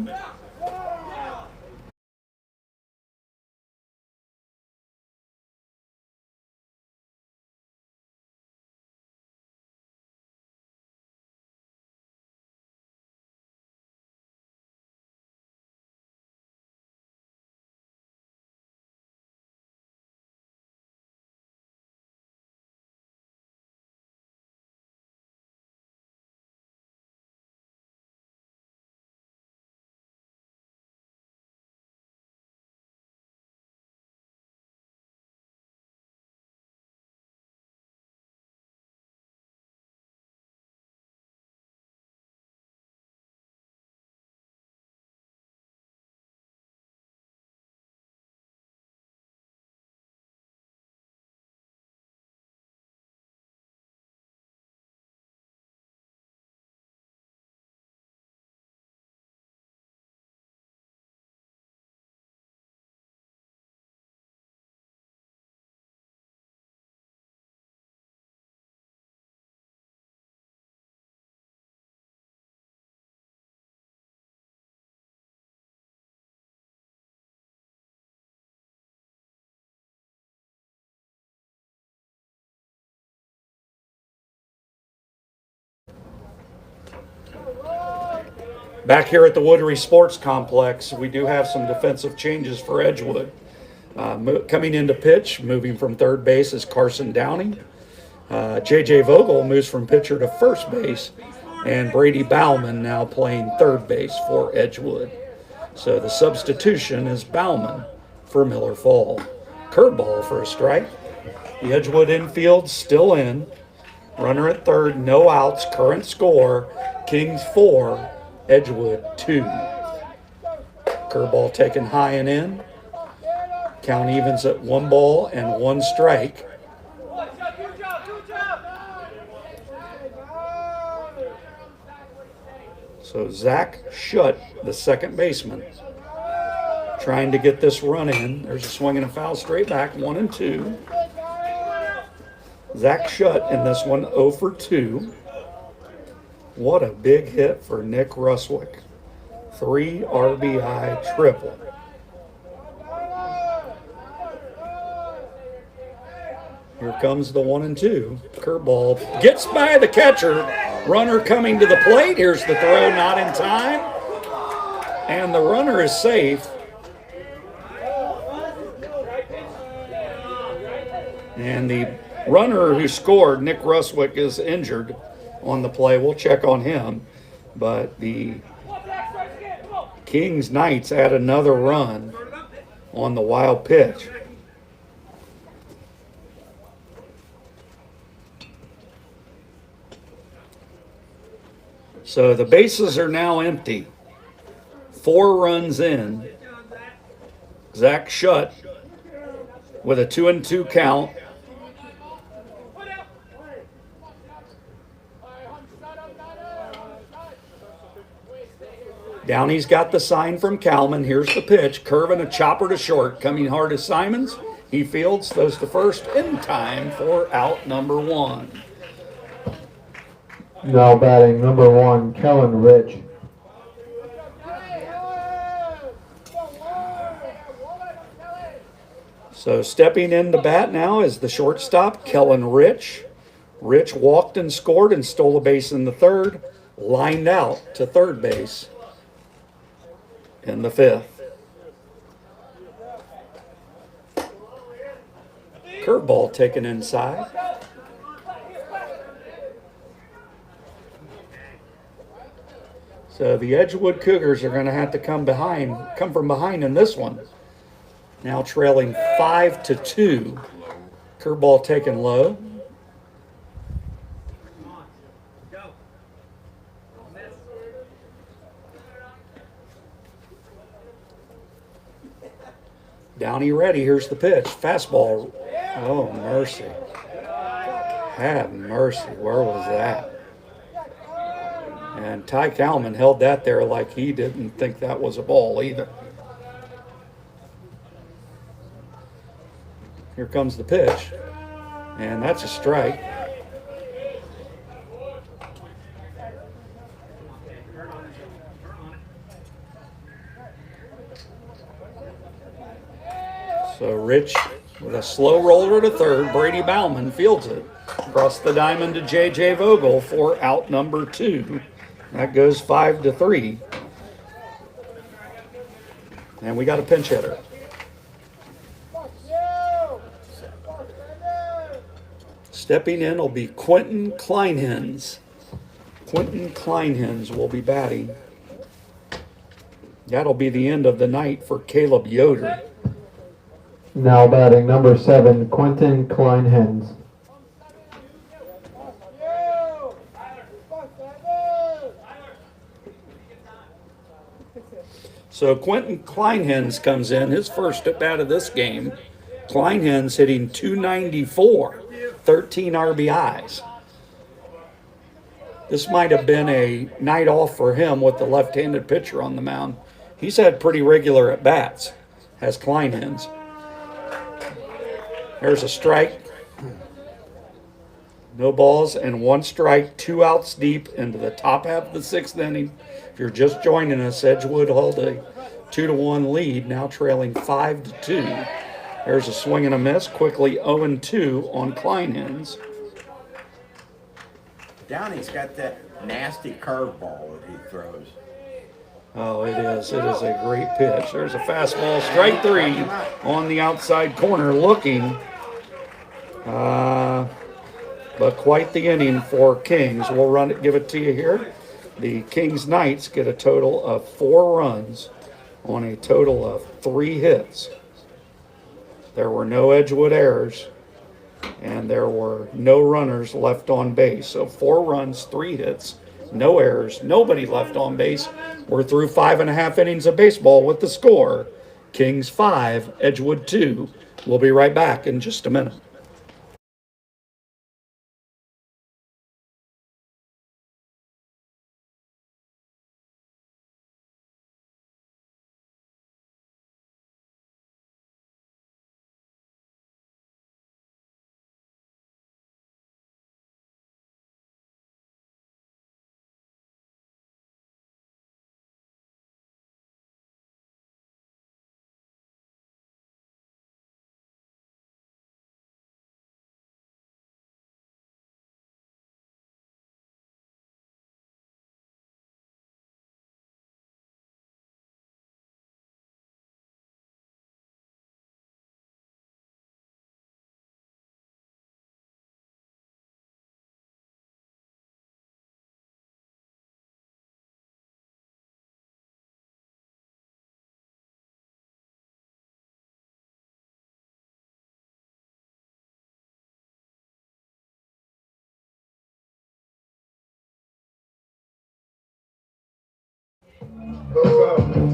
Back here at the Woodbury Sports Complex, we do have some defensive changes for Edgewood. Coming into pitch, moving from third base is Carson Downey. J.J. Vogel moves from pitcher to first base, and Brady Bauman now playing third base for Edgewood. So the substitution is Bauman for Miller Fall. Curveball for a strike. The Edgewood infield still in. Runner at third, no outs. Current score, Kings 4, Edgewood 2. Curveball taken high and in. Count evens at 1 ball and 1 strike. So Zach Schutt, the second baseman, trying to get this run in. There's a swing and a foul straight back, 1-2. Zach Schutt in this one, 0 for 2. What a big hit for Nick Ruswick. 3 RBI triple. Here comes the 1-2. Curveball gets by the catcher. Runner coming to the plate. Here's the throw, not in time. And the runner is safe. And the runner who scored, Nick Ruswick, is injured on the play. We'll check on him. But the Kings Knights add another run on the wild pitch. So the bases are now empty. 4 runs in. Zach Schutt with a 2-2 count. Downey's got the sign from Kalman. Here's the pitch. Curve and a chopper to short. Coming hard to Simons. He fields, throws to first in time for out number 1. Now batting number 1, Kellen Rich. So stepping in to bat now is the shortstop, Kellen Rich. Rich walked and scored and stole a base in the third. Lined out to third base in the 5th. Curveball taken inside. So the Edgewood Cougars are going to have to come from behind in this one. Now trailing 5-2. Curveball taken low. Downey ready. Here's the pitch. Fastball. Oh, mercy. Have mercy. Where was that? And Ty Kalman held that there like he didn't think that was a ball either. Here comes the pitch. And that's a strike. So Rich with a slow roller to third. Brady Bauman fields it. Across the diamond to J.J. Vogel for out number 2. That goes 5-3. And we got a pinch hitter. Stepping in will be Quentin Kleinhens. Quentin Kleinhens will be batting. That'll be the end of the night for Caleb Yoder. Now batting number 7, Quentin Kleinhens. So Quentin Kleinhens comes in, his first at bat of this game. Kleinhens hitting .294, 13 RBIs. This might have been a night off for him with the left-handed pitcher on the mound. He's had pretty regular at bats, has Kleinhens. There's a strike. No balls and 1 strike, 2 outs deep into the top half of the 6th inning. If you're just joining us, Edgewood held a 2-1 lead, now trailing 5-2. There's a swing and a miss, quickly 0-2 on Kleinhens. Downey's got that nasty curveball that he throws. Oh, it is. It is a great pitch. There's a fastball, strike three on the outside corner looking. But quite the inning for Kings. We'll run it, give it to you here. The Kings Knights get a total of 4 runs on a total of 3 hits. There were no Edgewood errors, and there were no runners left on base. So 4 runs, 3 hits, no errors, nobody left on base. We're through 5.5 innings of baseball with the score. Kings 5, Edgewood 2. We'll be right back in just a minute.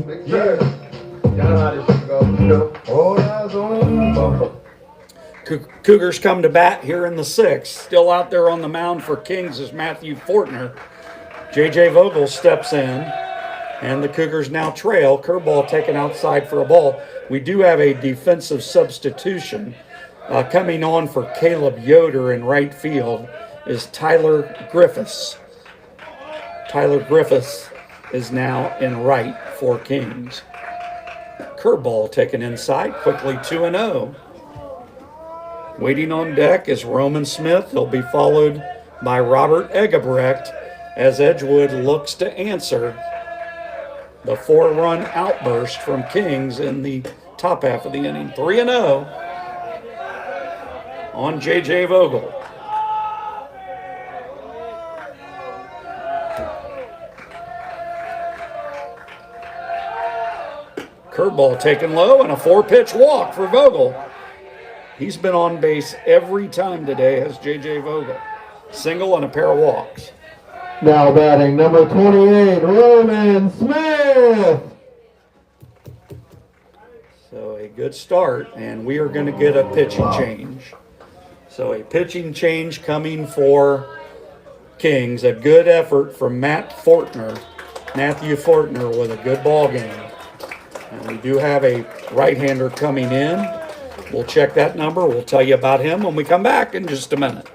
Big J. Y'all know how this shit go. You know, all eyes on Cougars come to bat here in the 6th. Still out there on the mound for Kings is Matthew Fortner. J.J. Vogel steps in, and the Cougars now trail. Curveball taken outside for a ball. We do have a defensive substitution. Coming on for Caleb Yoder in right field is Tyler Griffiths. Tyler Griffiths is now in right for Kings. Curveball taken inside, quickly 2-0. Waiting on deck is Roman Smith. He'll be followed by Robert Egebrecht as Edgewood looks to answer the 4-run outburst from Kings in the top half of the inning. 3-0 on J.J. Vogel. Curveball taken low and a 4-pitch walk for Vogel. He's been on base every time today, has J.J. Vogel. Single and a pair of walks. Now batting number 28, Roman Smith. So a good start, and we are going to get a pitching change. So a pitching change coming for Kings. A good effort from Matthew Fortner with a good ball game. And we do have a right-hander coming in. We'll check that number. We'll tell you about him when we come back in just a minute.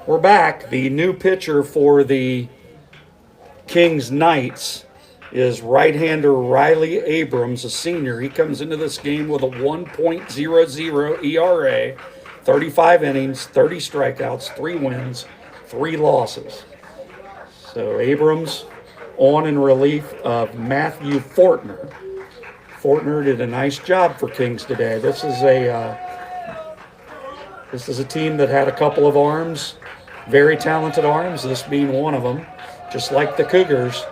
We're back. The new pitcher for the Kings Knights is right-hander Riley Abrams, a senior. He comes into this game with a 1.00 ERA, 35 innings, 30 strikeouts, 3 wins, 3 losses. So Abrams on in relief of Matthew Fortner. Fortner did a nice job for Kings today. This is a team that had a couple of arms, very talented arms, this being one of them, just like the Cougars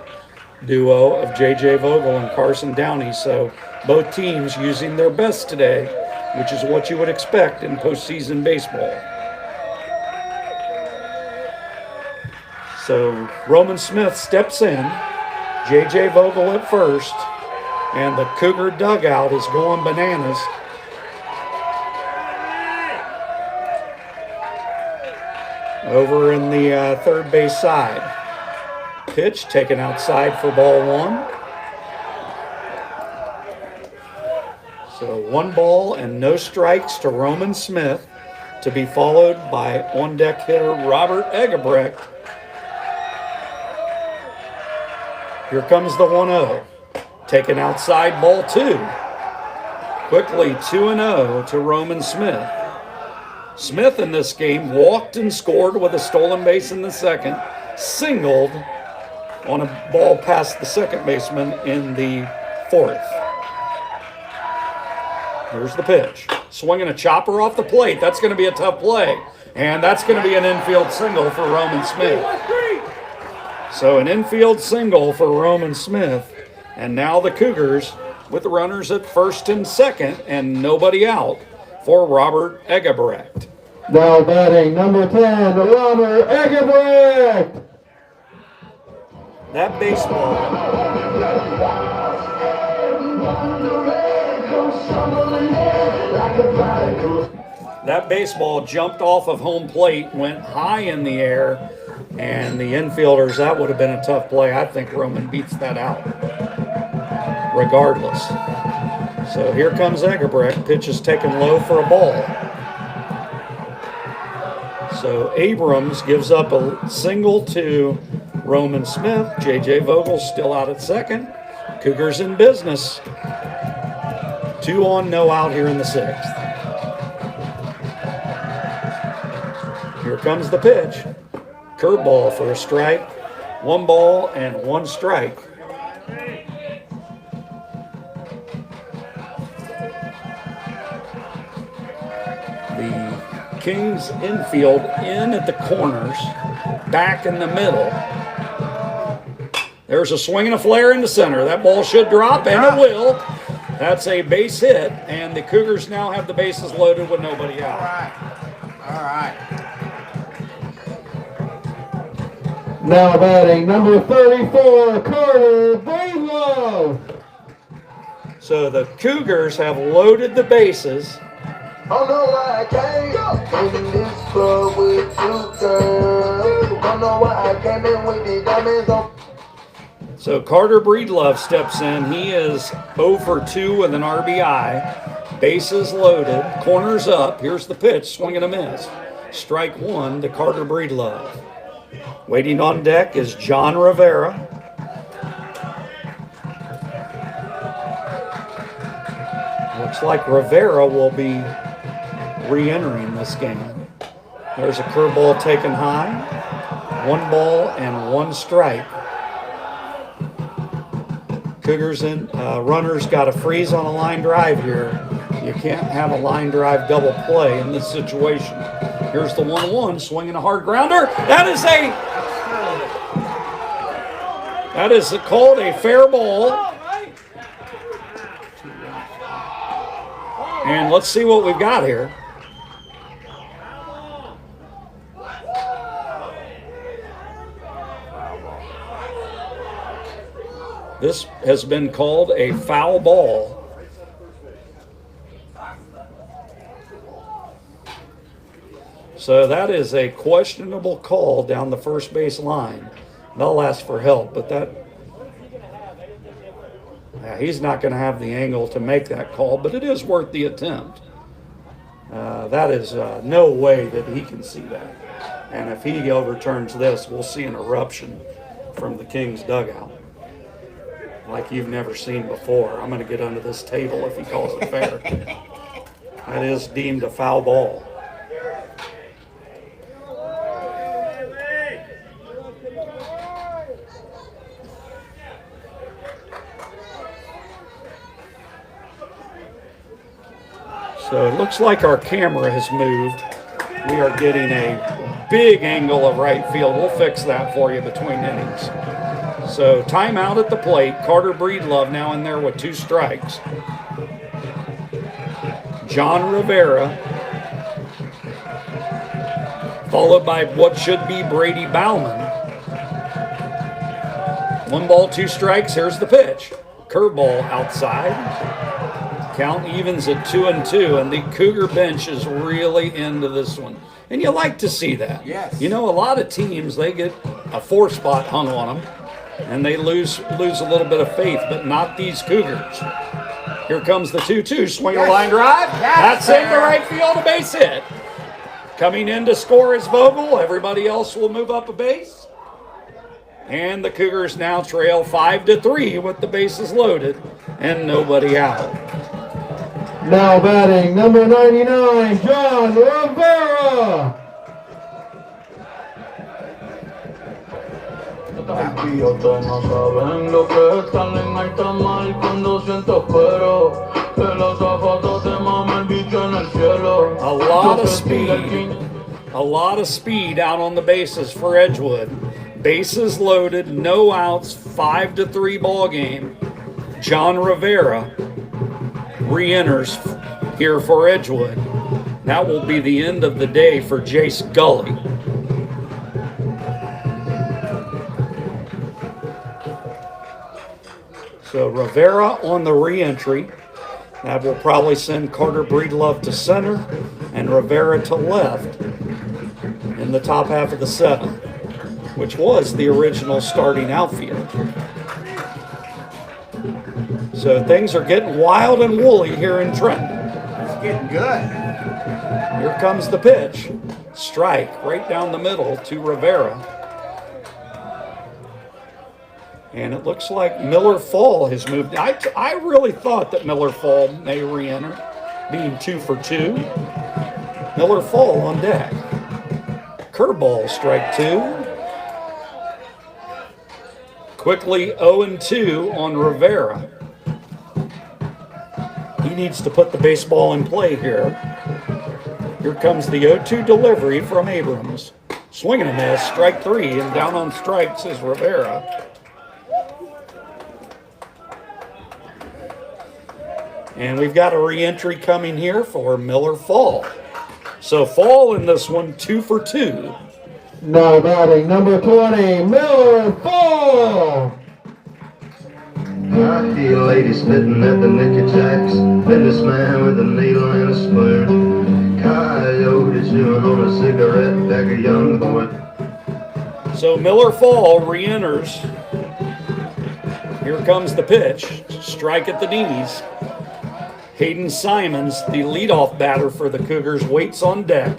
duo of J.J. Vogel and Carson Downey. So both teams using their best today, which is what you would expect in postseason baseball. So Roman Smith steps in, J.J. Vogel at first, and the Cougar dugout is going bananas. Over in the third base side. Pitch taken outside for ball 1. So 1 ball and no strikes to Roman Smith, to be followed by on-deck hitter Robert Egebrecht. Here comes the 1-0. Taken outside, ball 2. Quickly 2-0 to Roman Smith. Smith in this game walked and scored with a stolen base in the second, singled on a ball past the second baseman in the fourth. Here's the pitch. Swinging a chopper off the plate. That's going to be a tough play. And that's going to be an infield single for Roman Smith. So an infield single for Roman Smith. And now the Cougars with the runners at first and second and nobody out for Robert Egebrecht. Now batting number 10, Robert Egebrecht. That baseball. That baseball jumped off of home plate, went high in the air, and the infielders, that would have been a tough play. I think Roman beats that out, regardless. So here comes Egebrecht. Pitch is taken low for a ball. So Abrams gives up a single to Roman Smith. J.J. Vogel still out at second. Cougars in business. 2 on, no out here in the 6th. Here comes the pitch. Curveball for a strike. 1 ball and 1 strike. The Kings infield in at the corners, back in the middle. There's a swing and a flare into center. That ball should drop, and it will. That's a base hit, and the Cougars now have the bases loaded with nobody out. All right. Now batting number 34, Carter Breedlove. So the Cougars have loaded the bases. I know why I came in this club with you, girl. I know why I came in with the diamonds on. So Carter Breedlove steps in. He is 0 for 2 with an RBI. Bases loaded. Corners up. Here's the pitch. Swing and a miss. Strike 1 to Carter Breedlove. Waiting on deck is John Rivera. Looks like Rivera will be re-entering this game. There's a curveball taken high. 1 ball and 1 strike. Cougars in runners got a freeze on a line drive here. You can't have a line drive double play in this situation. Here's the 1-1, swinging a hard grounder. That is called a fair ball. And let's see what we've got here. This has been called a foul ball. So that is a questionable call down the first base line. They'll ask for help, but he's not going to have the angle to make that call, but it is worth the attempt. That is no way that he can see that. And if he overturns this, we'll see an eruption from the Kings dugout like you've never seen before. I'm going to get under this table if he calls it fair. That is deemed a foul ball. So it looks like our camera has moved. We are getting a big angle of right field. We'll fix that for you between innings. So timeout at the plate. Carter Breedlove now in there with 2 strikes. John Rivera, followed by what should be Brady Bauman. 1 ball, 2 strikes. Here's the pitch. Curveball outside. Count evens at 2-2, and the Cougar bench is really into this one. And you like to see that. Yes. You know, a lot of teams, they get a 4 spot hung on them, and they lose a little bit of faith, but not these Cougars. Here comes the 2-2, swing a line drive. That's into right field, a base hit. Coming in to score is Vogel. Everybody else will move up a base. And the Cougars now trail 5-3 with the bases loaded and nobody out. Now batting number 99, John Rivera. Idiotas no saben lo que están en alta mar cuando siento espero que los zapatos te mamen el bicho en el cielo. A lot of speed. A lot of speed out on the bases for Edgewood. Bases loaded, no outs, 5-3 ball game. John Rivera re-enters here for Edgewood. That will be the end of the day for Jace Gully. So Rivera on the re-entry. That will probably send Carter Breedlove to center and Rivera to left in the top half of the 7th, which was the original starting outfield. So things are getting wild and woolly here in Trenton. It's getting good. Here comes the pitch. Strike right down the middle to Rivera. And it looks like Miller Fall has moved. I really thought that Miller Fall may re-enter, being 2 for 2. Miller Fall on deck. Curveball, strike 2. Quickly 0-2 on Rivera. He needs to put the baseball in play here. Here comes the 0-2 delivery from Abrams. Swing and a miss, strike 3, and down on strikes is Rivera. And we've got a re-entry coming here for Miller Fall. So Fall in this one, 2 for 2. Now batting number 20, Miller Fall. I see a lady spitting at the Nicky Jacks. Businessman with a needle and a spoon. Coyote chewing on a cigarette, back a young boy. So Miller Fall re-enters. Here comes the pitch. Strike at the knees. Hayden Simons, the leadoff batter for the Cougars, waits on deck.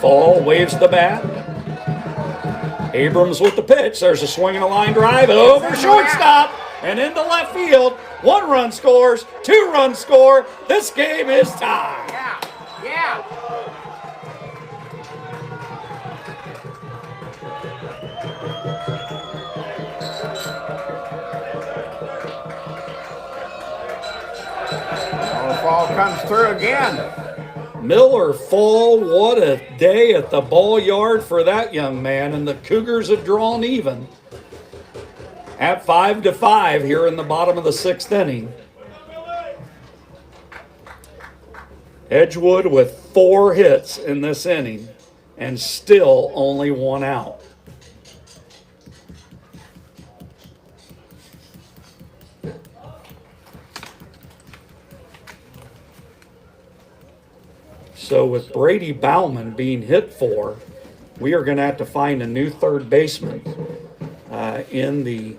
Fall waves the bat. Abrams with the pitch. There's a swing and a line drive over shortstop and into left field. 1 run scores, 2 runs score. This game is tied. Yeah. Fall comes through again. Miller Fall, what a day at the ball yard for that young man, and the Cougars have drawn even at 5-5 here in the bottom of the 6th inning. Edgewood with 4 hits in this inning and still only 1 out. So with Brady Bauman being hit for, we are going to have to find a new third baseman in the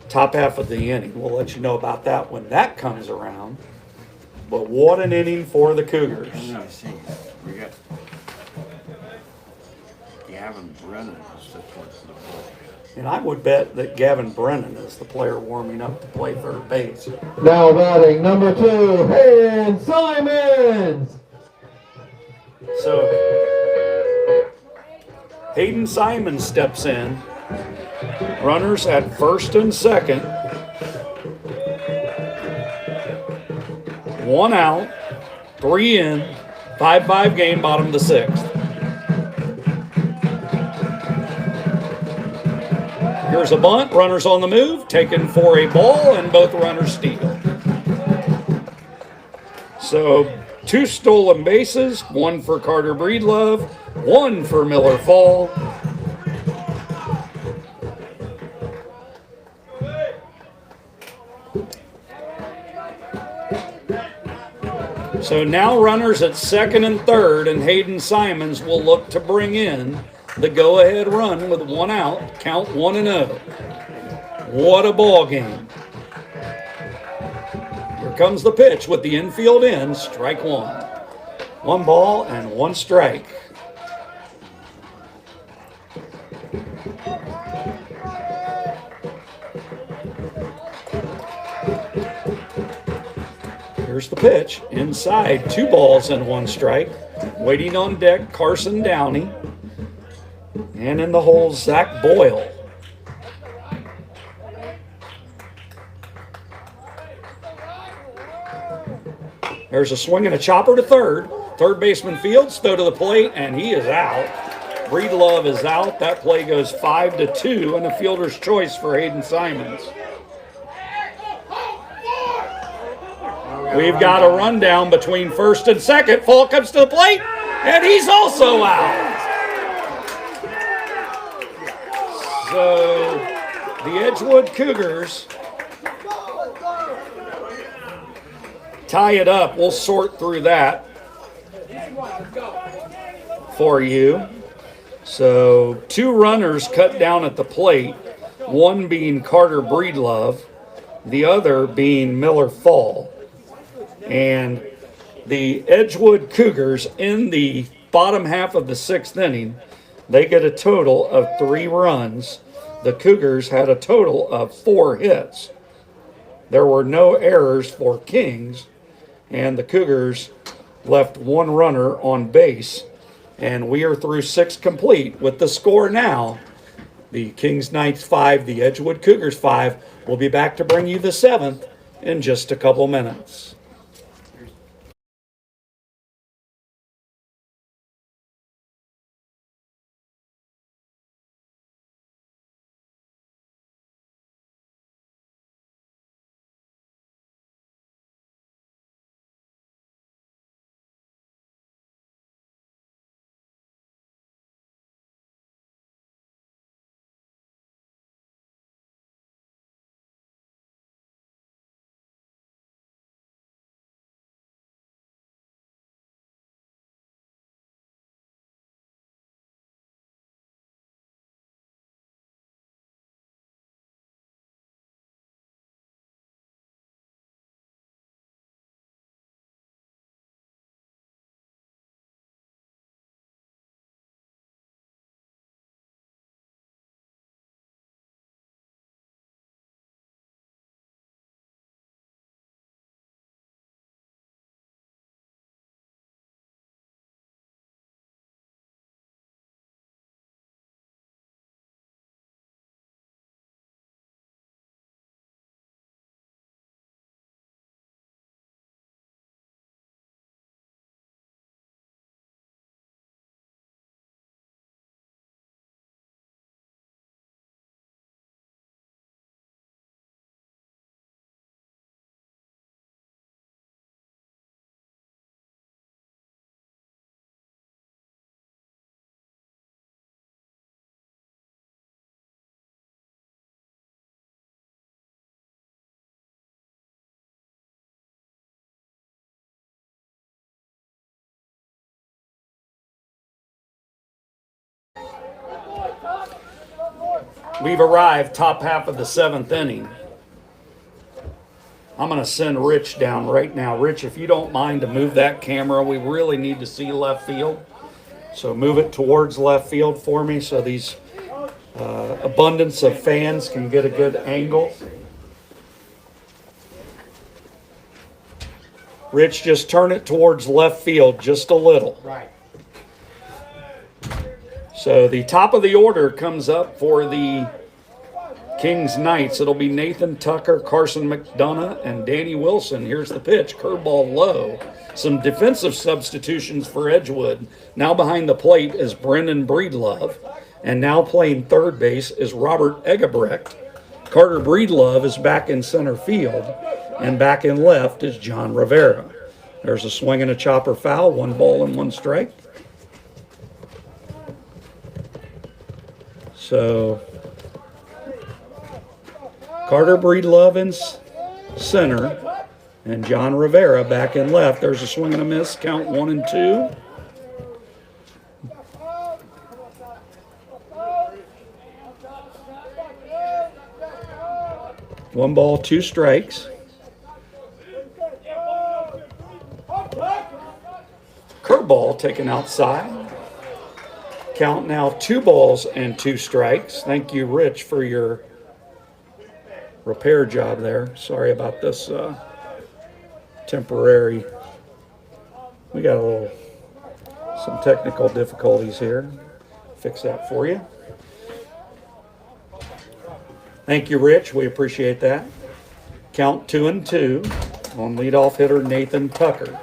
top half of the inning. We'll let you know about that when that comes around. But what an inning for the Cougars. Let's see. We got Gavin Brennan is the point to the ball. And I would bet that Gavin Brennan is the player warming up to play third base. Now batting number 2, Hayden Simons. So Hayden Simons steps in. Runners at first and second. 1 out, 3 in, 5-5 game, bottom of the 6th. Here's a bunt, runners on the move, taken for a ball, and both runners steal. So 2 stolen bases, 1 for Carter Breedlove, 1 for Miller Fall. So now runners at second and third, and Hayden Simons will look to bring in the go-ahead run with 1 out, count 1-0. What a ball game. Here comes the pitch with the infield in, strike 1. 1 ball and 1 strike. Here's the pitch, inside, 2 balls and 1 strike. Waiting on deck, Carson Downey. And in the hole, Zach Boyle. There's a swing and a chopper to third. Third baseman Fields, throw to the plate, and he is out. Breedlove is out. That play goes 5-2, and a fielder's choice for Hayden Simons. We've got a rundown between first and second. Fall comes to the plate, and he's also out. So the Edgewood Cougars tie it up. We'll sort through that for you. So 2 runners cut down at the plate, one being Carter Breedlove, the other being Miller Fall. And the Edgewood Cougars in the bottom half of the 6th inning, they get a total of 3 runs. The Cougars had a total of 4 hits. There were no errors for Kings, and the Cougars left 1 runner on base. And we are through 6 complete with the score now. The Kings Knights 5, the Edgewood Cougars 5. We'll be back to bring you the 7th in just a couple minutes. We've arrived top half of the 7th inning. I'm going to send Rich down right now. Rich, if you don't mind to move that camera, we really need to see left field. So move it towards left field for me so these abundance of fans can get a good angle. Rich, just turn it towards left field just a little. Right. So the top of the order comes up for the Kings Knights. It'll be Nathan Tucker, Carson McDonough, and Danny Wilson. Here's the pitch. Curveball low. Some defensive substitutions for Edgewood. Now behind the plate is Brendan Breedlove. And now playing third base is Robert Egebrecht. Carter Breedlove is back in center field. And back in left is John Rivera. There's a swing and a chopper foul. 1 ball and 1 strike. So Carter Breedlove in center and John Rivera back in left. There's a swing and a miss. Count 1 and 2. One ball, 2 strikes. Curveball taken outside. Count now 2 balls and 2 strikes. Thank you, Rich, for your repair job there. Sorry about this temporary. We got some technical difficulties here. Fix that for you. Thank you, Rich. We appreciate that. Count 2 and 2 on leadoff hitter Nathan Tucker.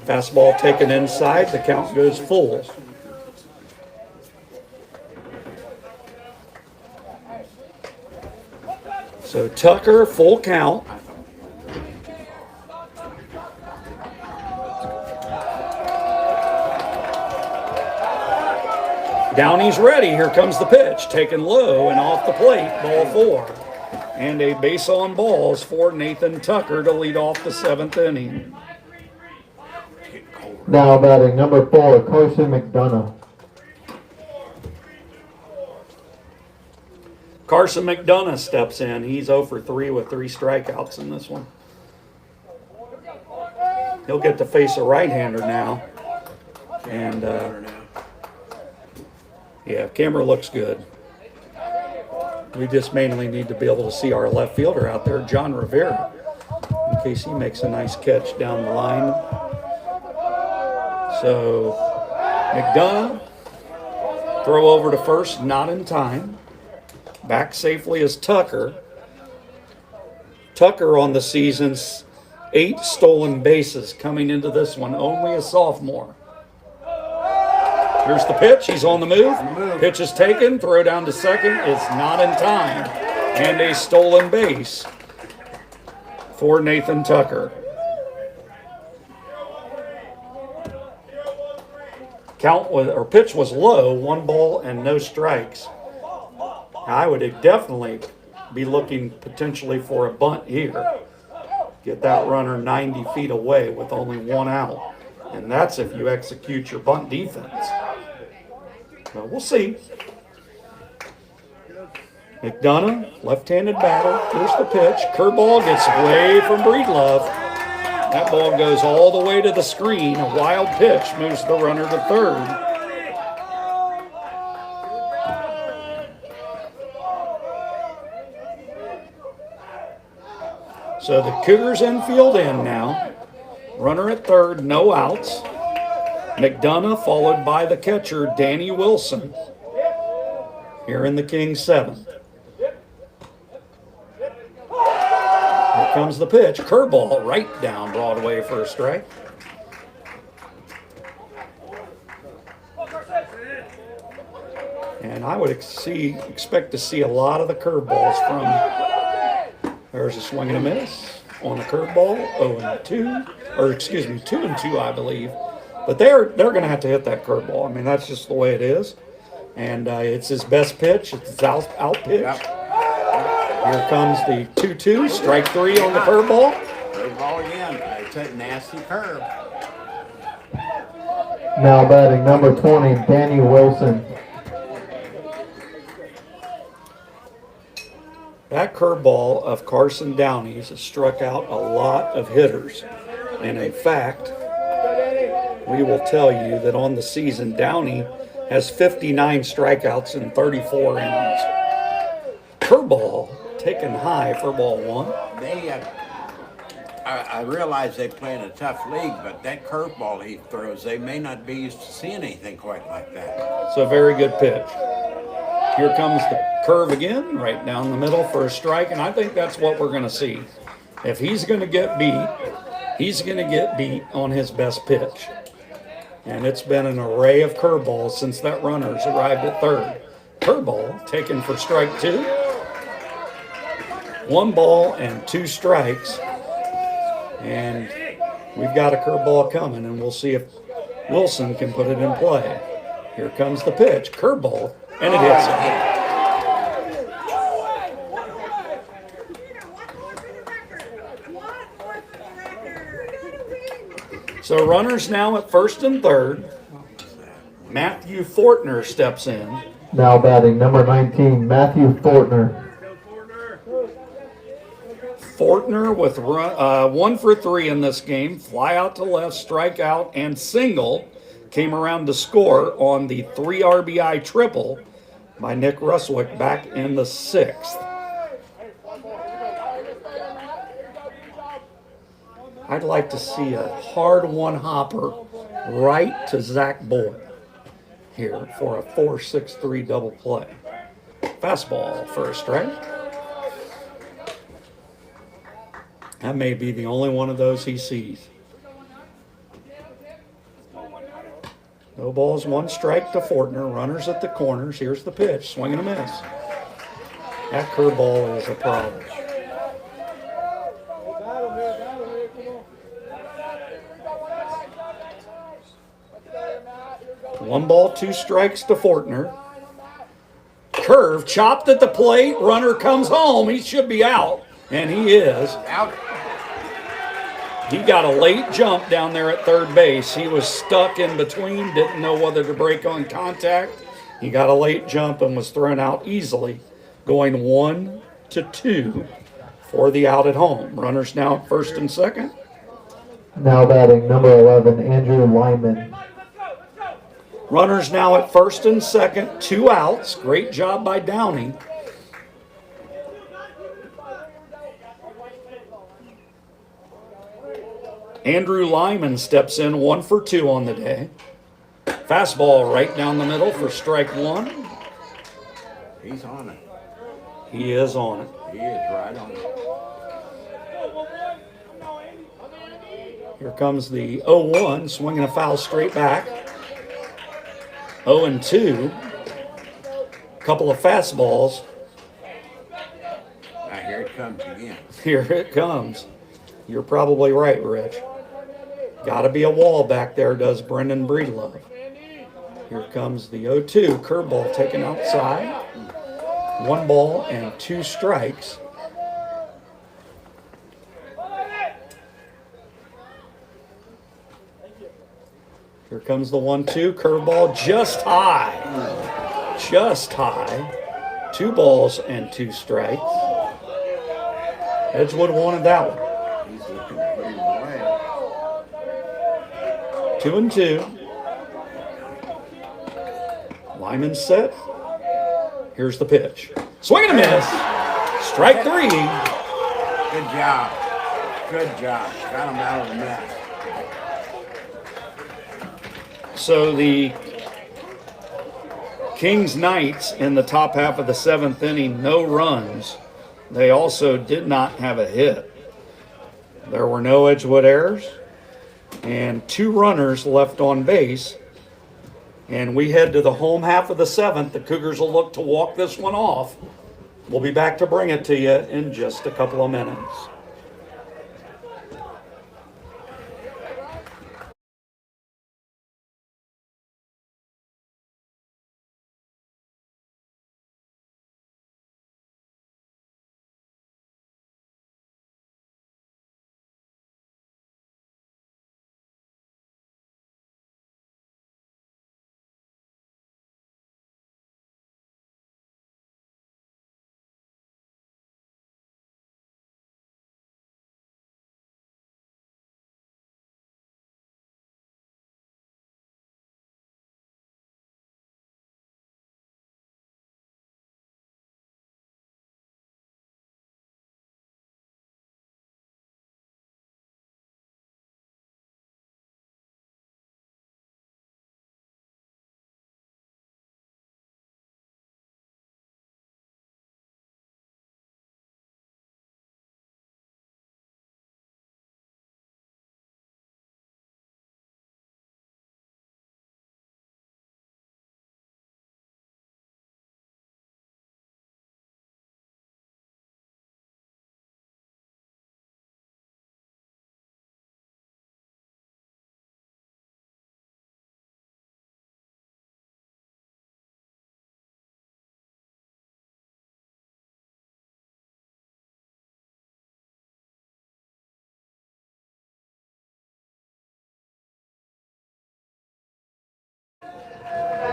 Fastball taken inside. The count goes full. So Tucker, full count. Downey's ready. Here comes the pitch. Taken low and off the plate. Ball 4. And a base on balls for Nathan Tucker to lead off the 7th inning. Now batting number 4, Carson McDonough. Carson McDonough steps in. He's 0 for 3 with 3 strikeouts in this one. He'll get to face a right-hander now. And, yeah, camera looks good. We just mainly need to be able to see our left fielder out there, John Rivera, in case he makes a nice catch down the line. So, McDonough, throw over to first, not in time. Back safely is Tucker. Tucker on the season's 8 stolen bases coming into this one, only a sophomore. Here's the pitch. He's on the move. Pitch is taken. Throw down to second. It's not in time. And a stolen base for Nathan Tucker. Pitch was low. 1 ball and no strikes. I would definitely be looking potentially for a bunt here. Get that runner 90 feet away with only 1 out. And that's if you execute your bunt defense. But we'll see. McDonough, left-handed batter. Here's the pitch. Curveball gets away from Breedlove. That ball goes all the way to the screen. A wild pitch moves the runner to third. So the Cougars infield in now. Runner at third, no outs. McDonough followed by the catcher, Danny Wilson, here in the Kings 7th. Here comes the pitch. Curveball right down Broadway for a strike. And I would expect to see a lot of the curveballs from. There's a swing and a miss on a curveball. 0 and 2, or excuse me, 2 and 2, I believe. But they're going to have to hit that curveball. I mean, that's just the way it is. And it's his best pitch. It's his out pitch. Yep. Here comes the 2-2. Strike 3 on the curveball. Curveball again. It's a nasty curve. Now batting number 20, Danny Wilson. That curveball of Carson Downey's has struck out a lot of hitters. And in fact, we will tell you that on the season, Downey has 59 strikeouts in 34 innings. Curveball taken high for ball one. I realize they play in a tough league, but that curveball he throws, they may not be used to seeing anything quite like that. It's a very good pitch. Here comes the curve again, right down the middle for a strike, and I think that's what we're going to see. If he's going to get beat, he's going to get beat on his best pitch. And it's been an array of curveballs since that runner's arrived at third. Curveball taken for strike two. 1 ball and 2 strikes. And we've got a curveball coming, and we'll see if Wilson can put it in play. Here comes the pitch, curveball, and it hits him. So runners now at first and third. Matthew Fortner steps in. Now batting number 19, Matthew Fortner. Fortner with 1 for 3 in this game. Fly out to left, strikeout, and single. Came around to score on the 3 RBI triple by Nick Ruswick back in the 6th. I'd like to see a hard one-hopper right to Zach Boyd here for a 4-6-3 double play. Fastball for a strike. That may be the only one of those he sees. No balls, 1 strike to Fortner. Runners at the corners. Here's the pitch. Swing and a miss. That curveball is a problem. One ball, 2 strikes to Fortner. Curve chopped at the plate. Runner comes home. He should be out. And he is. Out. He got a late jump down there at third base. He was stuck in between, didn't know whether to break on contact. He got a late jump and was thrown out easily, going 1-2 for the out at home. Runners now at first and second. Now batting number 11, Andrew Lyman. Runners now at first and second, 2 outs. Great job by Downey. Andrew Lyman steps in, 1 for 2 on the day. Fastball right down the middle for strike 1. He's on it. He is on it. He is right on it. Here comes the 0-1, swinging a foul straight back. 0-2. Couple of fastballs. Now here it comes again. Here it comes. You're probably right, Rich. Got to be a wall back there, does Brendan Breedlove. Here comes the 0-2, curveball taken outside. 1 ball and 2 strikes. Here comes the 1-2, curveball just high. Just high. 2 balls and 2 strikes. Edgewood wanted that one. 2-2. Lyman set. Here's the pitch. Swing and a miss. Strike 3. Good job. Good job. Got him out of the mess. So the Kings Knights in the top half of the 7th inning, no runs. They also did not have a hit. There were no Edgewood errors and 2 runners left on base. And we head to the home half of the 7th. The Cougars will look to walk this one off. We'll be back to bring it to you in just a couple of minutes.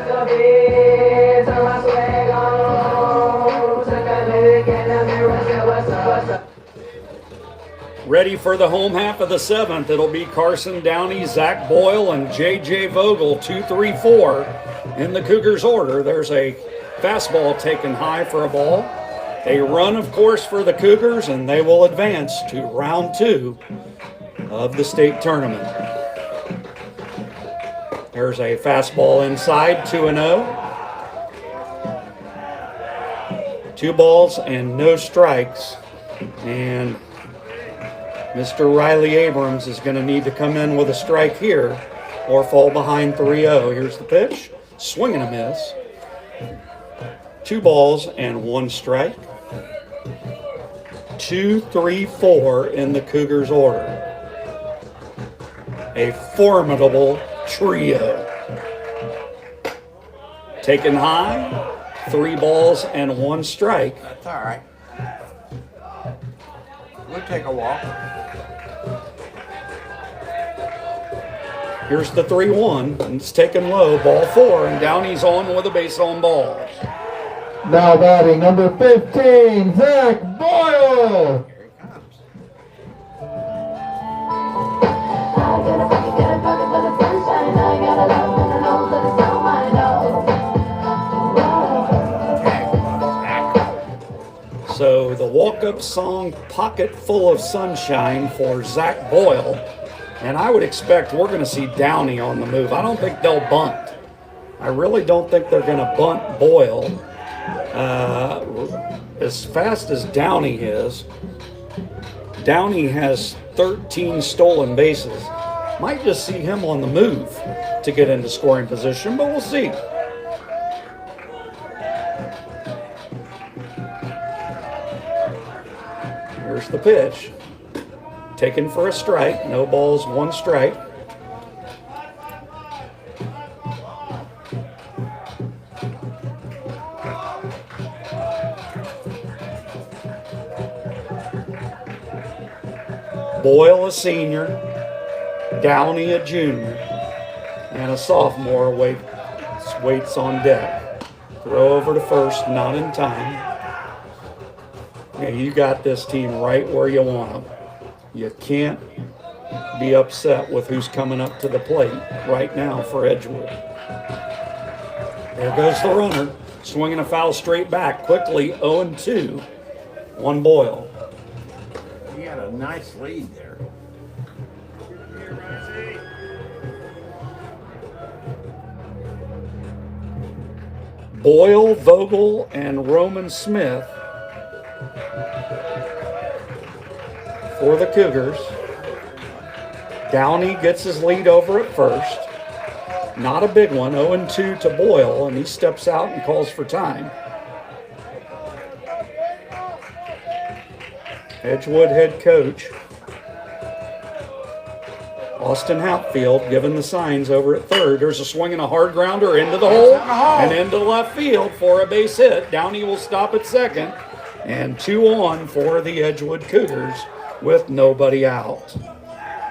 the beat, turn my swag on. Took a look in the mirror, said what's up, what's up. Ready for the home half of the 7th. It'll be Carson Downey, Zach Boyle, and J.J. Vogel, 2, 3, 4 in the Cougars order. There's a fastball taken high for a ball. A run, of course, for the Cougars, and they will advance to round 2 of the state tournament. There's a fastball inside, 2-0. 2 balls and no strikes. And Mr. Riley Abrams is going to need to come in with a strike here or fall behind 3-0. Here's the pitch. Swing and a miss. 2 balls and 1 strike. 2, 3, 4 in the Cougars order. A formidable trio. Taken high, 3 balls and 1 strike. That's all right. We'll take a walk. Here's the 3-1, and it's taken low, ball 4, and Downey's on with a base on balls. Now batting number 15, Zach Boyle. Here he comes. I got a pocket for the sunshine. I got a love and a nose that is on my nose. Tag, Zach. So the walk-up song, Pocket Full of Sunshine for Zach Boyle. And I would expect we're going to see Downey on the move. I don't think they'll bunt. I really don't think they're going to bunt Boyle. As fast as Downey is, Downey has 13 stolen bases. Might just see him on the move to get into scoring position, but we'll see. Here's the pitch. Taken for a strike. No balls, 1 strike. Boyle, a senior. Downey, a junior. And a sophomore waits on deck. Throw over to first, not in time. Yeah, you got this team right where you want them. You can't be upset with who's coming up to the plate right now for Edgewood. There goes the runner. Swinging a foul straight back. Quickly, 0-2. 1 Boyle. He had a nice lead there. Boyle, Vogel, and Roman Smith for the Cougars. Downey gets his lead over at first. Not a big one, 0-2 to Boyle, and he steps out and calls for time. Edgewood head coach Austin Hatfield giving the signs over at third. There's a swing and a hard grounder into the hole and into left field for a base hit. Downey will stop at second, and 2 on for the Edgewood Cougars with nobody out.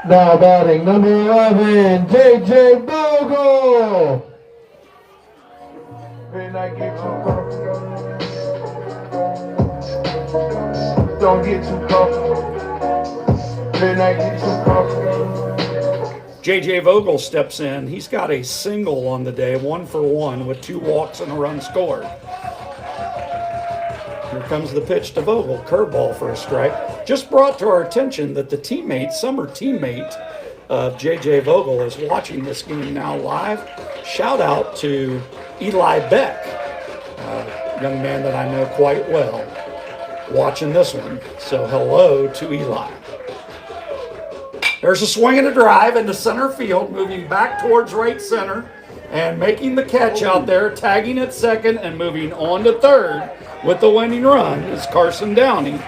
Now batting number 11, J.J. Vogel. Don't get too comfortable. Then I get too comfortable. J.J. Vogel steps in. He's got a single on the day, 1 for 1 with 2 walks and a run scored. Here comes the pitch to Vogel. Curveball for a strike. Just brought to our attention that the summer teammate of J.J. Vogel is watching this game now live. Shout out to Eli Beck, a young man that I know quite well, watching this one. So hello to Eli. There's a swing and a drive into center field, moving back towards right center and making the catch out there, tagging at second and moving on to third with the winning run is Carson Downey.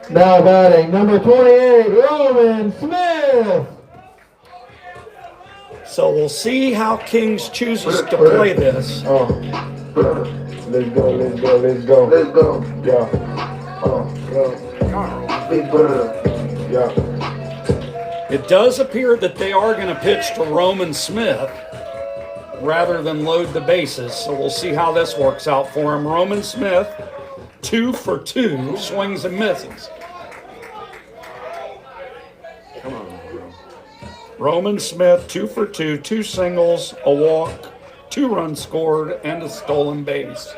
Now batting number 28, Roman Smith. So we'll see how Kings chooses to play this. Oh, let's go, let's go, let's go. Let's go. Yeah. Oh, yeah. Big brother. Yeah. It does appear that they are going to pitch to Roman Smith rather than load the bases. So we'll see how this works out for him. Roman Smith, 2 for 2, swings and misses. Come on, bro. Roman Smith, 2 for 2, 2 singles, a walk, 2 runs scored, and a stolen base.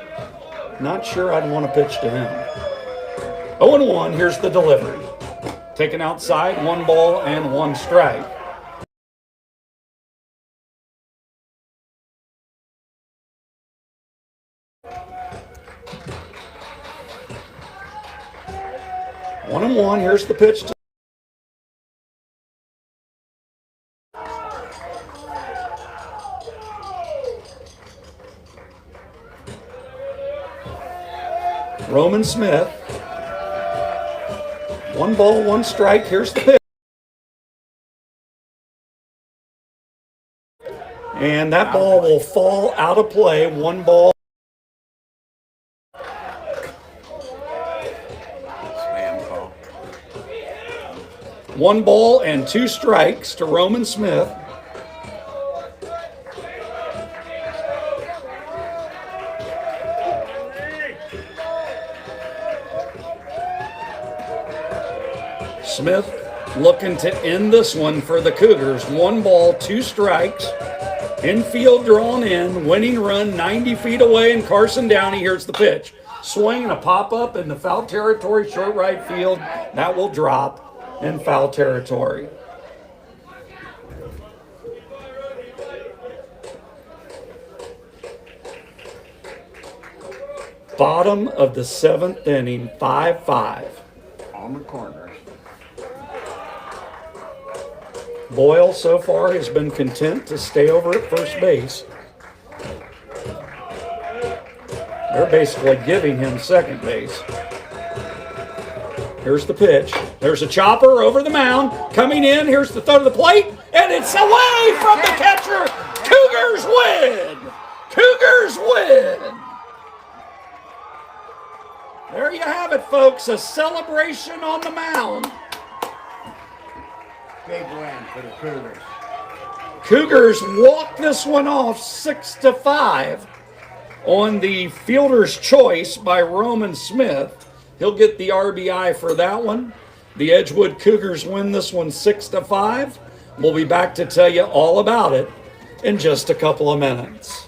Not sure I'd want to pitch to him. 0-1, here's the delivery. Taken outside, 1 ball and 1 strike. One and one. Here's the pitch. Roman Smith. 1 ball, 1 strike. Here's the pitch. And that ball will fall out of play. 1 ball. Spam call. 1 ball and 2 strikes to Roman Smith. Smith looking to end this one for the Cougars. 1 ball, 2 strikes. Infield drawn in, winning run 90 feet away, and Carson Downey, here's the pitch. Swing and a pop-up in the foul territory, short right field. That will drop in foul territory. Bottom of the 7th inning, 5-5. On the corners. Boyle so far has been content to stay over at first base. They're basically giving him second base. Here's the pitch. There's a chopper over the mound. Coming in. Here's the throw to the plate. And it's away from the catcher. Cougars win. Cougars win. There you have it, folks. A celebration on the mound. Big win for the Cougars. Cougars walk this one off 6-5 on the fielder's choice by Roman Smith. He'll get the RBI for that one. The Edgewood Cougars win this one 6-5. We'll be back to tell you all about it in just a couple of minutes.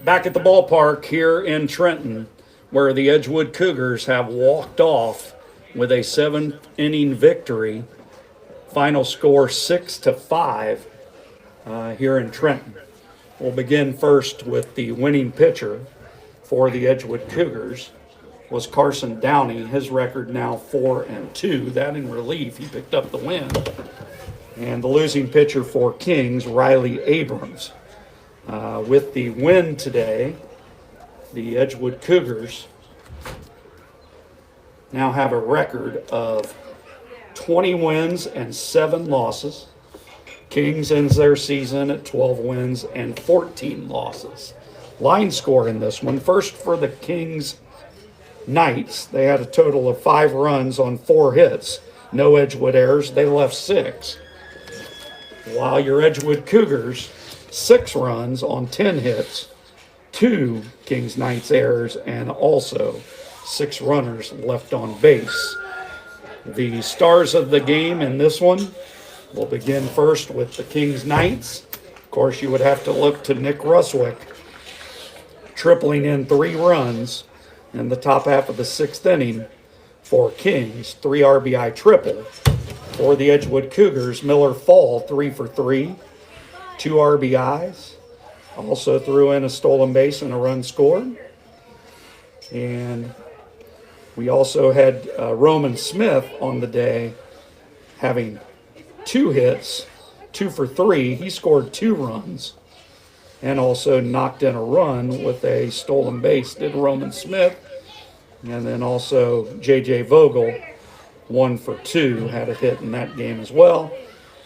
Back at the ballpark here in Trenton, where the Edgewood Cougars have walked off with a 7th-inning victory. Final score 6-5 here in Trenton. We'll begin first with the winning pitcher for the Edgewood Cougars was Carson Downey. His record now 4-2. That in relief, he picked up the win. And the losing pitcher for Kings, Riley Abrams. With the win today, the Edgewood Cougars now have a record of 20 wins and 7 losses. Kings ends their season at 12 wins and 14 losses. Line score in this one, first for the Kings Knights, they had a total of 5 runs on 4 hits. No Edgewood errors, they left 6. While your Edgewood Cougars, 6 runs on 10 hits, 2 Kings Knights errors, and also 6 runners left on base. The stars of the game in this one will begin first with the Kings Knights. Of course, you would have to look to Nick Ruswick, tripling in 3 runs in the top half of the 6th inning for Kings, 3 RBI triple. For the Edgewood Cougars, Miller Fall, 3 for 3, 2 RBIs. Also threw in a stolen base and a run scored. And we also had Roman Smith on the day having 2 hits, 2 for 3. He scored 2 runs and also knocked in a run with a stolen base, did Roman Smith. And then also J.J. Vogel, 1 for 2, had a hit in that game as well.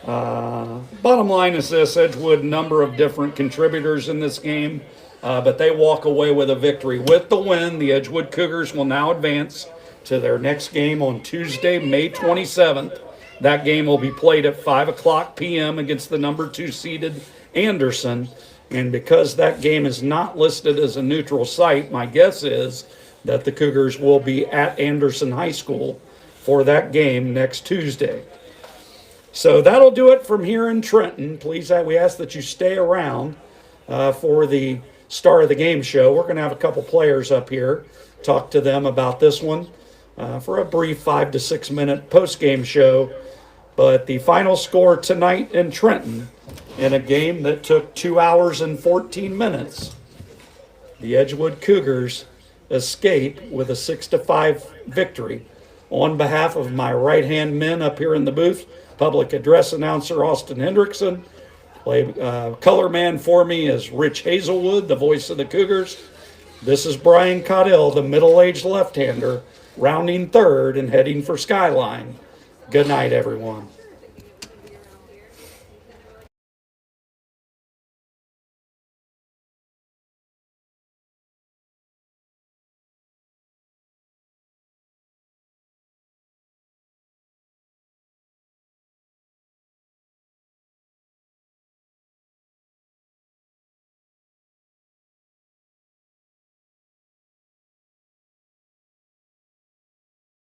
Bottom line is this, Edgewood, number of different contributors in this game, but they walk away with a victory. With the win, the Edgewood Cougars will now advance to their next game on Tuesday, May 27th. That game will be played at 5 o'clock p.m. against the number 2 seeded Anderson. And because that game is not listed as a neutral site, my guess is that the Cougars will be at Anderson High School for that game next Tuesday. So that'll do it from here in Trenton. Please, we ask that you stay around for the Star of the Game show. We're going to have a couple players up here, talk to them about this one for a brief 5 to 6 minute post-game show. But the final score tonight in Trenton, in a game that took 2 hours and 14 minutes, the Edgewood Cougars escape with a 6-5 victory. On behalf of my right-hand men up here in the booth, public address announcer Austin Hendrickson, color man for me is Rich Hazelwood, the voice of the Cougars. This is Brian Caudill, the middle-aged left-hander, rounding third and heading for Skyline. Good night, everyone.